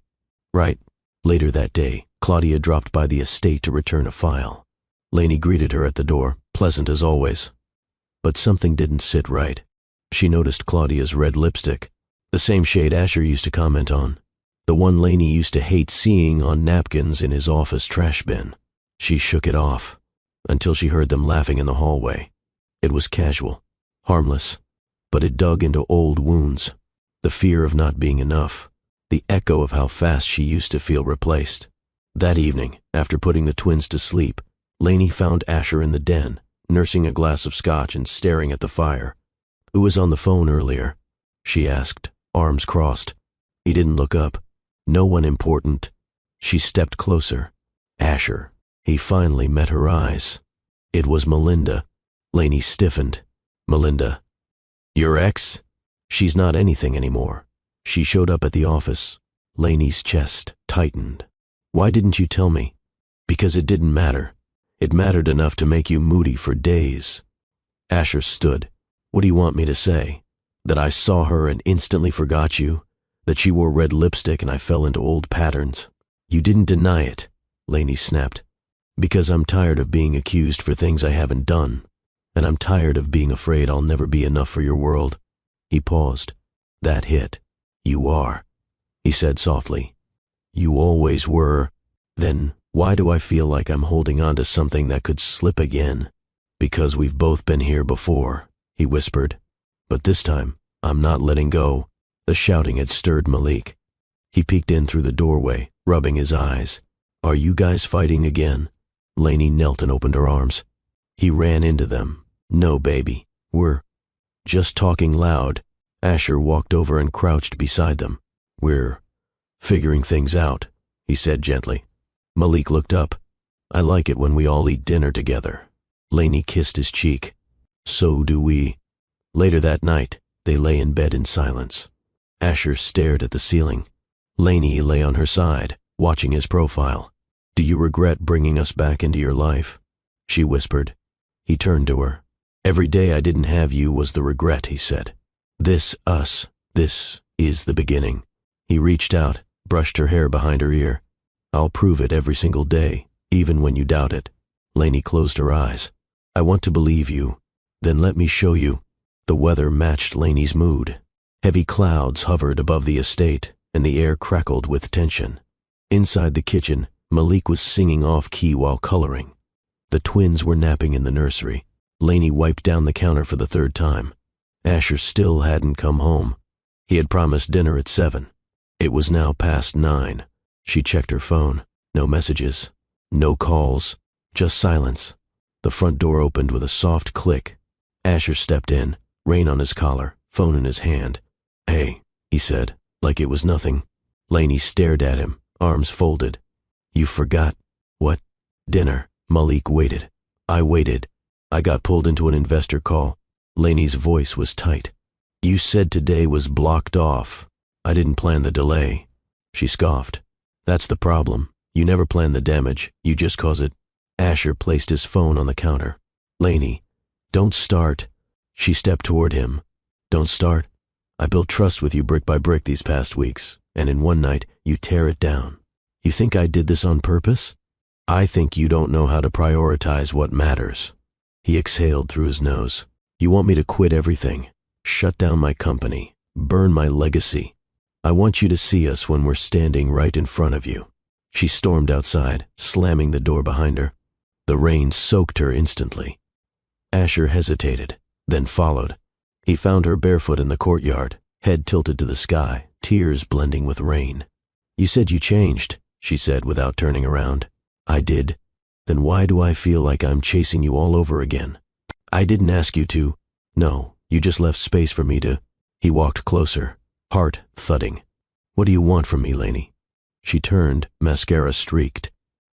"Right." Later that day, Claudia dropped by the estate to return a file. Lainey greeted her at the door, pleasant as always. But something didn't sit right. She noticed Claudia's red lipstick, the same shade Asher used to comment on, the one Lainey used to hate seeing on napkins in his office trash bin. She shook it off, until she heard them laughing in the hallway. It was casual, harmless, but it dug into old wounds, the fear of not being enough, the echo of how fast she used to feel replaced. That evening, after putting the twins to sleep, Lainey found Asher in the den, nursing a glass of scotch and staring at the fire. "Who was on the phone earlier?" she asked, arms crossed. He didn't look up. "No one important." She stepped closer. Asher. He finally met her eyes. It was Melinda. Lainey stiffened. "Melinda. Your ex?" "She's not anything anymore. She showed up at the office." Lainey's chest tightened. "Why didn't you tell me?" "Because it didn't matter. It mattered enough to make you moody for days." Asher stood. "What do you want me to say? That I saw her and instantly forgot you? That she wore red lipstick and I fell into old patterns?" "You didn't deny it," Lainey snapped. "Because I'm tired of being accused for things I haven't done. And I'm tired of being afraid I'll never be enough for your world." He paused. That hit. "You are," he said softly. "You always were. Then why do I feel like I'm holding on to something that could slip again?" "Because we've both been here before," he whispered. "But this time, I'm not letting go." The shouting had stirred Malik. He peeked in through the doorway, rubbing his eyes. "Are you guys fighting again?" Lainey knelt and opened her arms. He ran into them. "No, baby. We're just talking loud." Asher walked over and crouched beside them. "We're figuring things out," he said gently. Malik looked up. "I like it when we all eat dinner together." Lainey kissed his cheek. "So do we." Later that night, they lay in bed in silence. Asher stared at the ceiling. Lainey lay on her side, watching his profile. "Do you regret bringing us back into your life?" she whispered. He turned to her. "Every day I didn't have you was the regret," he said. This is the beginning." He reached out, brushed her hair behind her ear. "I'll prove it every single day, even when you doubt it." Lainey closed her eyes. "I want to believe you. Then let me show you." The weather matched Lainey's mood. Heavy clouds hovered above the estate, and the air crackled with tension. Inside the kitchen, Malik was singing off-key while coloring. The twins were napping in the nursery. Lainey wiped down the counter for the third time. Asher still hadn't come home. He had promised dinner at 7. It was now past 9. She checked her phone. No messages. No calls. Just silence. The front door opened with a soft click. Asher stepped in, rein on his collar, phone in his hand. "Hey," he said, like it was nothing. Lainey stared at him, arms folded. "You forgot." "What?" "Dinner." Malik waited. I waited. I got pulled into an investor call. Lainey's voice was tight. "You said today was blocked off. I didn't plan the delay." She scoffed. "That's the problem. You never plan the damage, you just cause it." Asher placed his phone on the counter. "Lainey, don't start." She stepped toward him. "Don't start? I built trust with you brick by brick these past weeks, and in one night, you tear it down. You think I did this on purpose? I think you don't know how to prioritize what matters." He exhaled through his nose. "You want me to quit everything, shut down my company, burn my legacy. I want you to see us when we're standing right in front of you." She stormed outside, slamming the door behind her. The rain soaked her instantly. Asher hesitated, then followed. He found her barefoot in the courtyard, head tilted to the sky, tears blending with rain. "You said you changed," she said without turning around. "I did. Then why do I feel like I'm chasing you all over again?" "I didn't ask you to." "No, you just left space for me to." He walked closer, heart thudding. "What do you want from me, Lainey?" She turned, mascara streaked.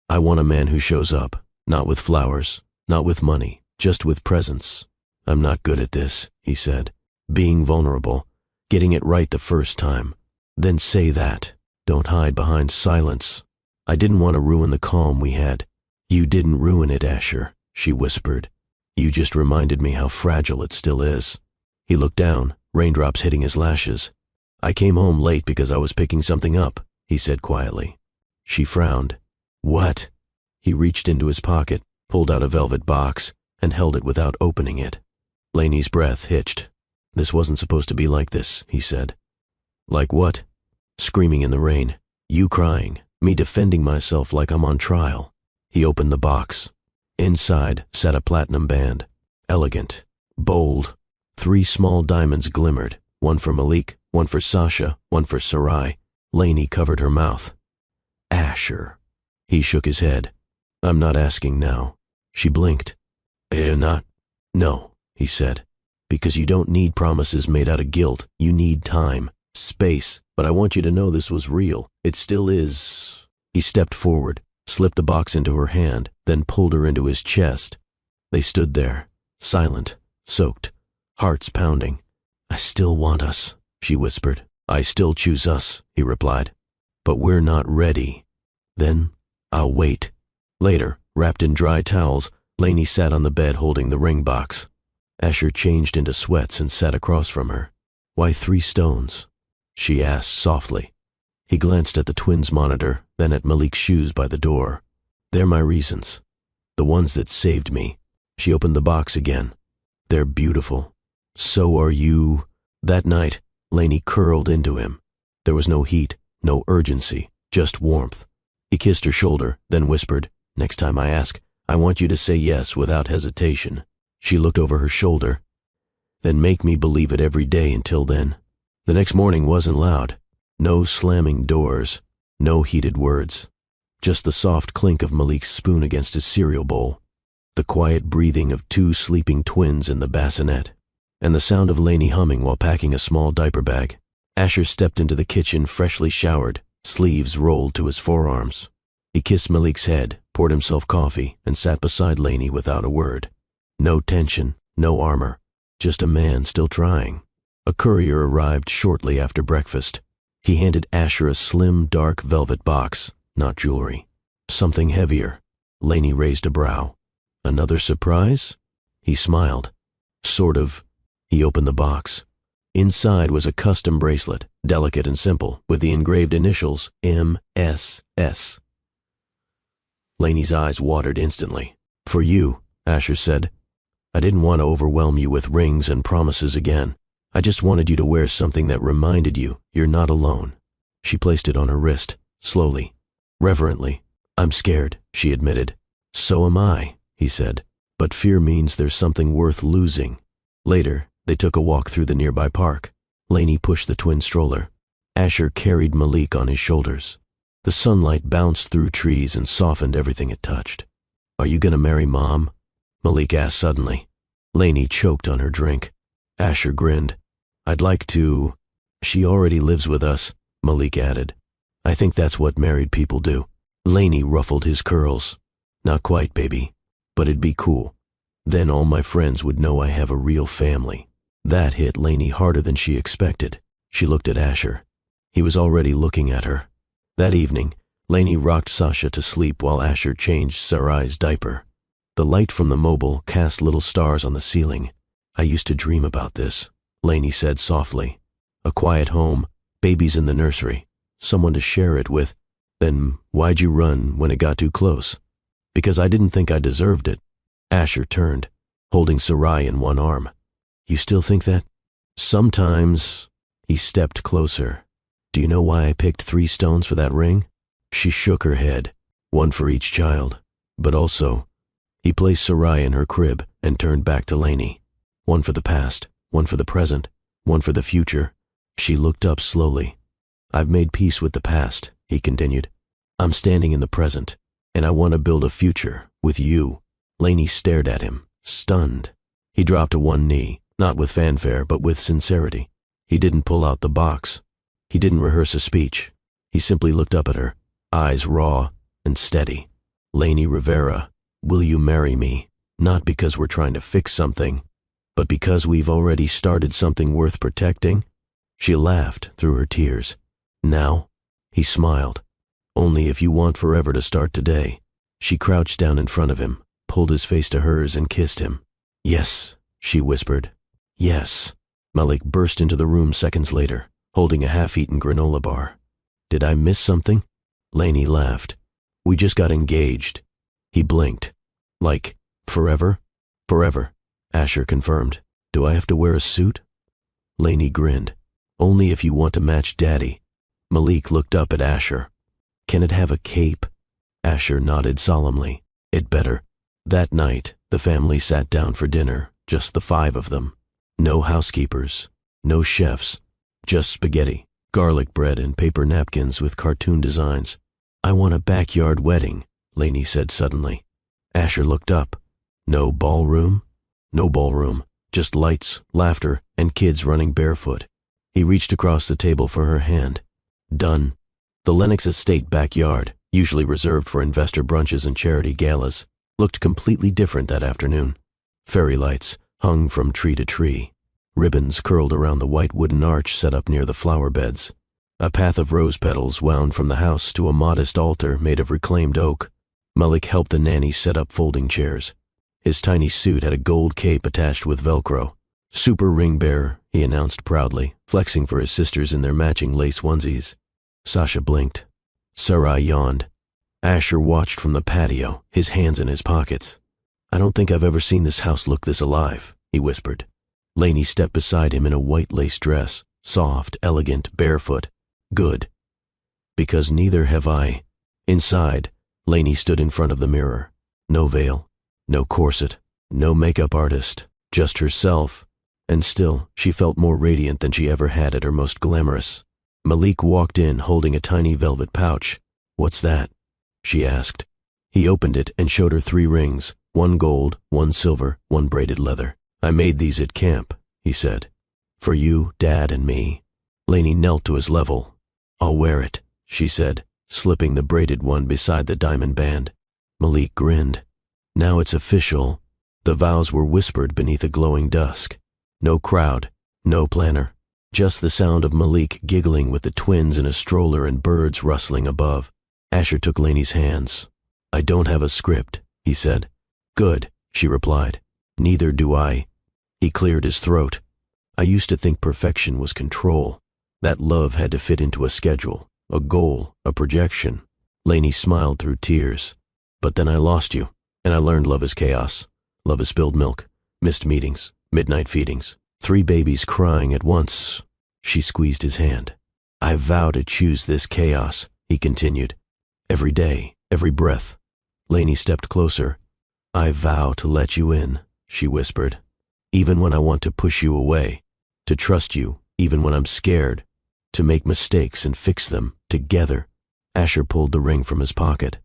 "I want a man who shows up, not with flowers, not with money, just with presence." "I'm not good at this," he said. "Being vulnerable, getting it right the first time. Then say that. Don't hide behind silence. I didn't want to ruin the calm we had." "You didn't ruin it, Asher," she whispered. "You just reminded me how fragile it still is." He looked down, raindrops hitting his lashes. "I came home late because I was picking something up," he said quietly. She frowned. "What?" He reached into his pocket, pulled out a velvet box, and held it without opening it. Lainey's breath hitched. "This wasn't supposed to be like this," he said. "Like what?" "Screaming in the rain. You crying. Me defending myself like I'm on trial." He opened the box. Inside sat a platinum band. Elegant. Bold. 3 small diamonds glimmered. One for Malik, one for Sasha, one for Sarai. Lainey covered her mouth. "Asher." He shook his head. "I'm not asking now." She blinked. Not?" "No," he said. "Because you don't need promises made out of guilt. You need time, space. But I want you to know this was real. It still is." He stepped forward, slipped the box into her hand, then pulled her into his chest. They stood there, silent, soaked, hearts pounding. "I still want us," she whispered. "I still choose us," he replied. "But we're not ready." "Then I'll wait." Later, wrapped in dry towels, Lainey sat on the bed holding the ring box. Asher changed into sweats and sat across from her. "Why 3 stones?" she asked softly. He glanced at the twins' monitor, then at Malik's shoes by the door. "They're my reasons. The ones that saved me." She opened the box again. "They're beautiful. So are you." That night, Lainey curled into him. There was no heat, no urgency, just warmth. He kissed her shoulder, then whispered, "Next time I ask, I want you to say yes without hesitation." She looked over her shoulder. "Then make me believe it every day until then." The next morning wasn't loud. No slamming doors, no heated words. Just the soft clink of Malik's spoon against his cereal bowl, the quiet breathing of 2 sleeping twins in the bassinet, and the sound of Lainey humming while packing a small diaper bag. Asher stepped into the kitchen freshly showered, sleeves rolled to his forearms. He kissed Malik's head, poured himself coffee, and sat beside Lainey without a word. No tension, no armor, just a man still trying. A courier arrived shortly after breakfast. He handed Asher a slim, dark velvet box, not jewelry. Something heavier. Lainey raised a brow. "Another surprise?" He smiled. "Sort of." He opened the box. Inside was a custom bracelet, delicate and simple, with the engraved initials M.S.S. Lainey's eyes watered instantly. "For you," Asher said. "I didn't want to overwhelm you with rings and promises again. I just wanted you to wear something that reminded you you're not alone." She placed it on her wrist, slowly, reverently. "I'm scared," she admitted. "So am I," he said. "But fear means there's something worth losing." Later, they took a walk through the nearby park. Lainey pushed the twin stroller. Asher carried Malik on his shoulders. The sunlight bounced through trees and softened everything it touched. Are you gonna marry Mom? Malik asked suddenly. Lainey choked on her drink. Asher grinned. I'd like to. She already lives with us, Malik added. I think that's what married people do. Lainey ruffled his curls. Not quite, baby. But it'd be cool. Then all my friends would know I have a real family. That hit Lainey harder than she expected. She looked at Asher. He was already looking at her. That evening, Lainey rocked Sasha to sleep while Asher changed Sarai's diaper. The light from the mobile cast little stars on the ceiling. I used to dream about this, Lainey said softly. A quiet home, babies in the nursery, someone to share it with. Then why'd you run when it got too close? Because I didn't think I deserved it. Asher turned, holding Sarai in one arm. You still think that? Sometimes. He stepped closer. Do you know why I picked 3 stones for that ring? She shook her head, one for each child. But also, he placed Sarai in her crib and turned back to Lainey. One for the past, one for the present, one for the future. She looked up slowly. I've made peace with the past, he continued. I'm standing in the present, and I want to build a future with you. Lainey stared at him, stunned. He dropped to one knee, not with fanfare, but with sincerity. He didn't pull out the box. He didn't rehearse a speech. He simply looked up at her, eyes raw and steady. Lainey Rivera, will you marry me? Not because we're trying to fix something, but because we've already started something worth protecting? She laughed through her tears. Now? He smiled. Only if you want forever to start today. She crouched down in front of him, pulled his face to hers and kissed him. Yes, she whispered. Yes. Malik burst into the room seconds later, holding a half-eaten granola bar. Did I miss something? Lainey laughed. We just got engaged. He blinked. Like, forever? Forever, Asher confirmed. Do I have to wear a suit? Lainey grinned. Only if you want to match Daddy. Malik looked up at Asher. Can it have a cape? Asher nodded solemnly. It better. That night, the family sat down for dinner, just the 5 of them. No housekeepers, no chefs, just spaghetti, garlic bread, and paper napkins with cartoon designs. I want a backyard wedding, Lainey said suddenly. Asher looked up. No ballroom? No ballroom, just lights, laughter, and kids running barefoot. He reached across the table for her hand. Done. The Lennox Estate backyard, usually reserved for investor brunches and charity galas, looked completely different that afternoon. Fairy lights hung from tree to tree. Ribbons curled around the white wooden arch set up near the flower beds. A path of rose petals wound from the house to a modest altar made of reclaimed oak. Malik helped the nanny set up folding chairs. His tiny suit had a gold cape attached with Velcro. Super ring bearer, he announced proudly, flexing for his sisters in their matching lace onesies. Sasha blinked. Sarai yawned. Asher watched from the patio, his hands in his pockets. I don't think I've ever seen this house look this alive, he whispered. Lainey stepped beside him in a white lace dress, soft, elegant, barefoot. Good. Because neither have I. Inside, Lainey stood in front of the mirror. No veil, no corset, no makeup artist, just herself. And still, she felt more radiant than she ever had at her most glamorous. Malik walked in holding a tiny velvet pouch. What's that? She asked. He opened it and showed her 3 rings, 1 gold, 1 silver, 1 braided leather. I made these at camp, he said. For you, Dad, and me. Lainey knelt to his level. I'll wear it, she said, slipping the braided one beside the diamond band. Malik grinned. Now it's official. The vows were whispered beneath a glowing dusk. No crowd, no planner. Just the sound of Malik giggling with the twins in a stroller and birds rustling above. Asher took Lainey's hands. I don't have a script, he said. Good, she replied. Neither do I. He cleared his throat. I used to think perfection was control. That love had to fit into a schedule, a goal, a projection. Lainey smiled through tears. But then I lost you, and I learned love is chaos. Love is spilled milk, missed meetings, midnight feedings, 3 babies crying at once. She squeezed his hand. I vow to choose this chaos, he continued. Every day, every breath. Lainey stepped closer. I vow to let you in, she whispered. Even when I want to push you away. To trust you, even when I'm scared. To make mistakes and fix them, together. Asher pulled the ring from his pocket.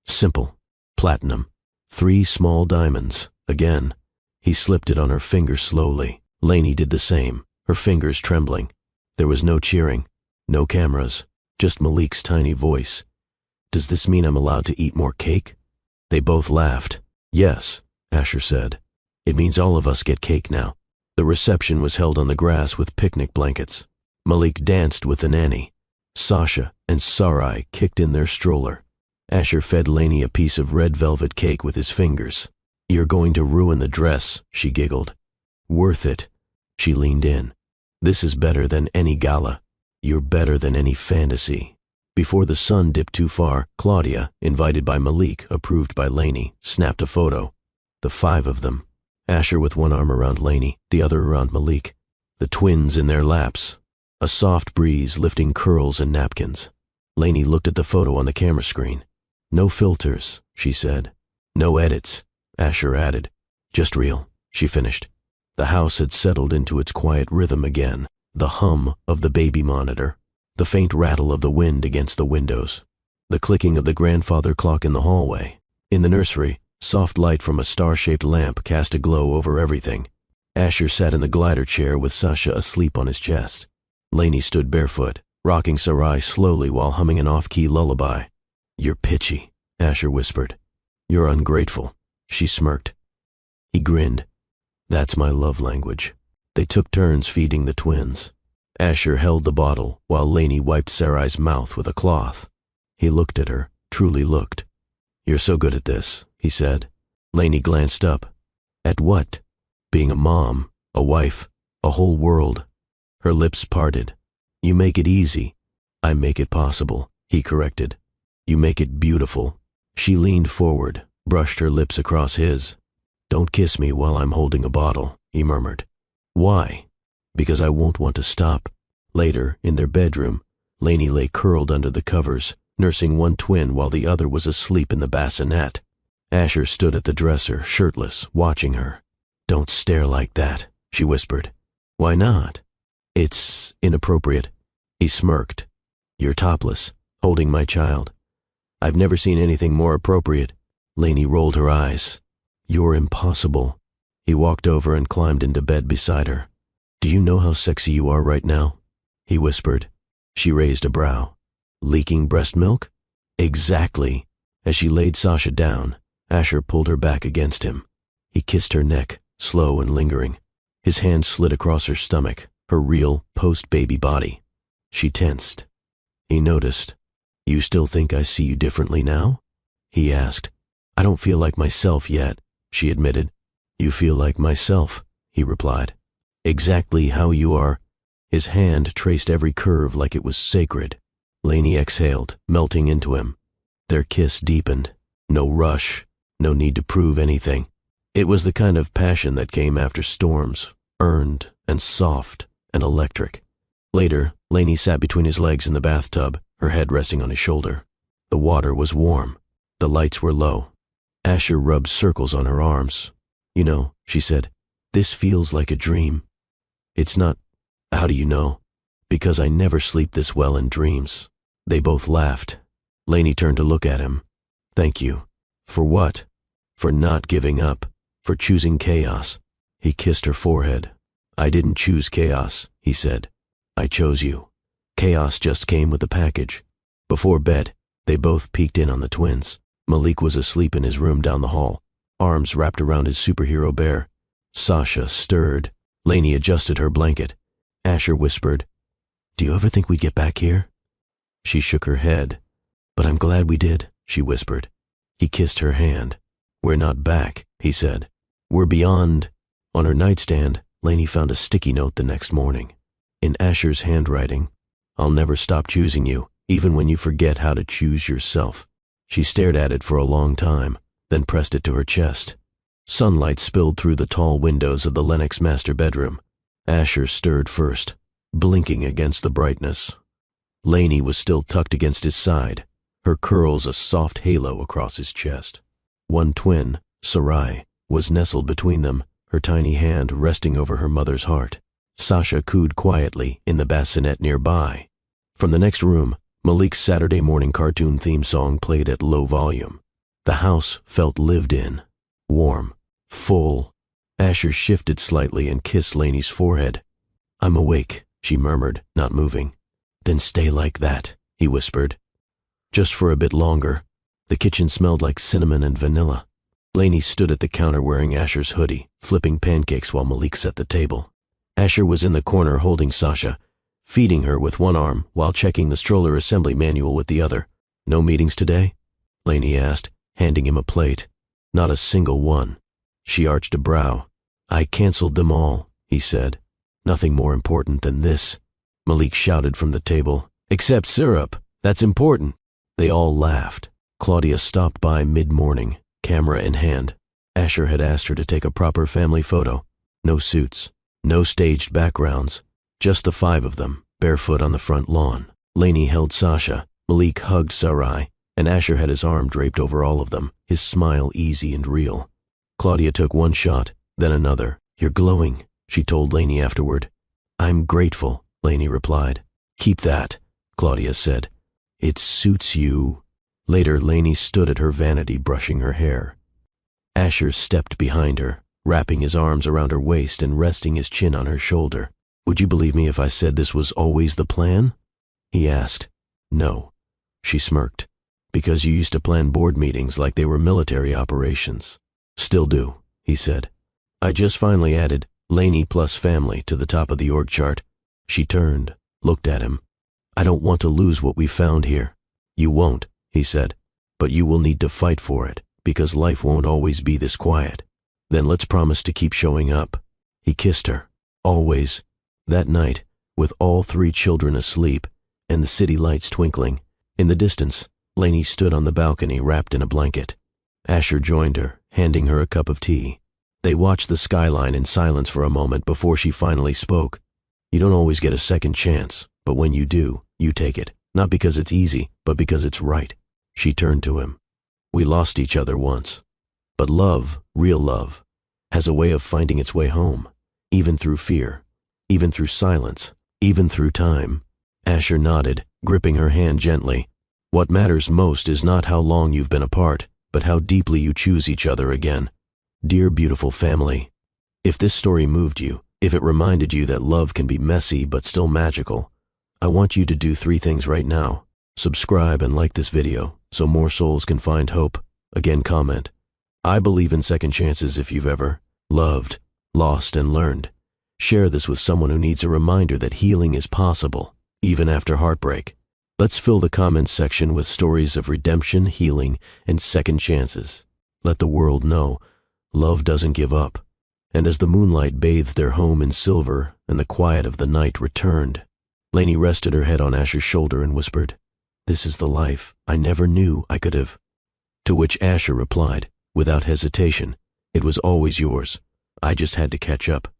Simple. Platinum. 3 small diamonds, again. He slipped it on her finger slowly. Lainey did the same, her fingers trembling. There was no cheering, no cameras, just Malik's tiny voice. Does this mean I'm allowed to eat more cake? They both laughed. Yes, Asher said. It means all of us get cake now. The reception was held on the grass with picnic blankets. Malik danced with the nanny. Sasha and Sarai kicked in their stroller. Asher fed Lainey a piece of red velvet cake with his fingers. You're going to ruin the dress, she giggled. Worth it. She leaned in. This is better than any gala. You're better than any fantasy. Before the sun dipped too far, Claudia, invited by Malik, approved by Lainey, snapped a photo. The 5 of them. Asher with one arm around Lainey, the other around Malik. The twins in their laps. A soft breeze lifting curls and napkins. Lainey looked at the photo on the camera screen. No filters, she said. No edits, Asher added. Just real, she finished. The house had settled into its quiet rhythm again. The hum of the baby monitor. The faint rattle of the wind against the windows. The clicking of the grandfather clock in the hallway. In the nursery, soft light from a star-shaped lamp cast a glow over everything. Asher sat in the glider chair with Sasha asleep on his chest. Lainey stood barefoot, rocking Sarai slowly while humming an off-key lullaby. You're pitchy, Asher whispered. You're ungrateful, she smirked. He grinned. That's my love language. They took turns feeding the twins. Asher held the bottle while Lainey wiped Sarai's mouth with a cloth. He looked at her, truly looked. You're so good at this, he said. Lainey glanced up. At what? Being a mom, a wife, a whole world. Her lips parted. You make it easy. I make it possible, he corrected. You make it beautiful. She leaned forward, brushed her lips across his. Don't kiss me while I'm holding a bottle, he murmured. Why? Because I won't want to stop. Later, in their bedroom, Lainey lay curled under the covers, nursing one twin while the other was asleep in the bassinet. Asher stood at the dresser, shirtless, watching her. Don't stare like that, she whispered. Why not? It's inappropriate. He smirked. You're topless, holding my child. I've never seen anything more appropriate. Lainey rolled her eyes. You're impossible. He walked over and climbed into bed beside her. Do you know how sexy you are right now? He whispered. She raised a brow. Leaking breast milk? Exactly. As she laid Sasha down, Asher pulled her back against him. He kissed her neck, slow and lingering. His hand slid across her stomach, her real, post-baby body. She tensed. He noticed. You still think I see you differently now? He asked. I don't feel like myself yet, she admitted. You feel like myself, he replied. Exactly how you are. His hand traced every curve like it was sacred. Lainey exhaled, melting into him. Their kiss deepened. No rush, no need to prove anything. It was the kind of passion that came after storms, earned and soft and electric. Later, Lainey sat between his legs in the bathtub, her head resting on his shoulder. The water was warm. The lights were low. Asher rubbed circles on her arms. You know, she said, this feels like a dream. It's not. How do you know? Because I never sleep this well in dreams. They both laughed. Lainey turned to look at him. Thank you. For what? For not giving up. For choosing chaos. He kissed her forehead. I didn't choose chaos, he said. I chose you. Chaos just came with the package. Before bed, they both peeked in on the twins. Malik was asleep in his room down the hall, arms wrapped around his superhero bear. Sasha stirred. Lainey adjusted her blanket. Asher whispered, Do you ever think we'd get back here? She shook her head. But I'm glad we did, she whispered. He kissed her hand. We're not back, he said. We're beyond. On her nightstand, Lainey found a sticky note the next morning. In Asher's handwriting, I'll never stop choosing you, even when you forget how to choose yourself. She stared at it for a long time, then pressed it to her chest. Sunlight spilled through the tall windows of the Lennox master bedroom. Asher stirred first, blinking against the brightness. Lainey was still tucked against his side, her curls a soft halo across his chest. One twin, Sarai, was nestled between them, her tiny hand resting over her mother's heart. Sasha cooed quietly in the bassinet nearby. From the next room, Malik's Saturday morning cartoon theme song played at low volume. The house felt lived in, warm, full. Asher shifted slightly and kissed Laney's forehead. "I'm awake," she murmured, not moving. "Then stay like that," he whispered. Just for a bit longer. The kitchen smelled like cinnamon and vanilla. Laney stood at the counter wearing Asher's hoodie, flipping pancakes while Malik set the table. Asher was in the corner holding Sasha, feeding her with one arm while checking the stroller assembly manual with the other. "No meetings today?" Laney asked, handing him a plate. "Not a single one." She arched a brow. "I canceled them all," he said. "Nothing more important than this." Malik shouted from the table, "Except syrup. That's important." They all laughed. Claudia stopped by mid-morning, camera in hand. Asher had asked her to take a proper family photo. No suits, no staged backgrounds, just the five of them, barefoot on the front lawn. Laney held Sasha, Malik hugged Sarai, and Asher had his arm draped over all of them, his smile easy and real. Claudia took one shot, then another. "You're glowing," she told Laney afterward. "I'm grateful," Laney replied. "Keep that," Claudia said. "It suits you." Later, Laney stood at her vanity brushing her hair. Asher stepped behind her, wrapping his arms around her waist and resting his chin on her shoulder. "Would you believe me if I said this was always the plan?" he asked. "No," she smirked. "Because you used to plan board meetings like they were military operations." "Still do," he said. "I just finally added Laney plus family to the top of the org chart." She turned, looked at him. "I don't want to lose what we found here." "You won't," he said, "but you will need to fight for it, because life won't always be this quiet. Then let's promise to keep showing up." He kissed her. Always. That night, with all three children asleep, and the city lights twinkling, in the distance, Laney stood on the balcony wrapped in a blanket. Asher joined her, handing her a cup of tea. They watched the skyline in silence for a moment before she finally spoke. "You don't always get a second chance, but when you do, you take it, not because it's easy, but because it's right." She turned to him. "We lost each other once. But love, real love, has a way of finding its way home, even through fear, even through silence, even through time." Asher nodded, gripping her hand gently. "What matters most is not how long you've been apart, but how deeply you choose each other again. Dear beautiful family, if this story moved you, if it reminded you that love can be messy but still magical, I want you to do 3 things right now. Subscribe and like this video so more souls can find hope. Again, comment. I believe in second chances if you've ever loved, lost, and learned. Share this with someone who needs a reminder that healing is possible, even after heartbreak. Let's fill the comments section with stories of redemption, healing, and second chances. Let the world know love doesn't give up. And as the moonlight bathed their home in silver and the quiet of the night returned, Laney rested her head on Asher's shoulder and whispered, "This is the life I never knew I could have." To which Asher replied, without hesitation, "It was always yours. I just had to catch up."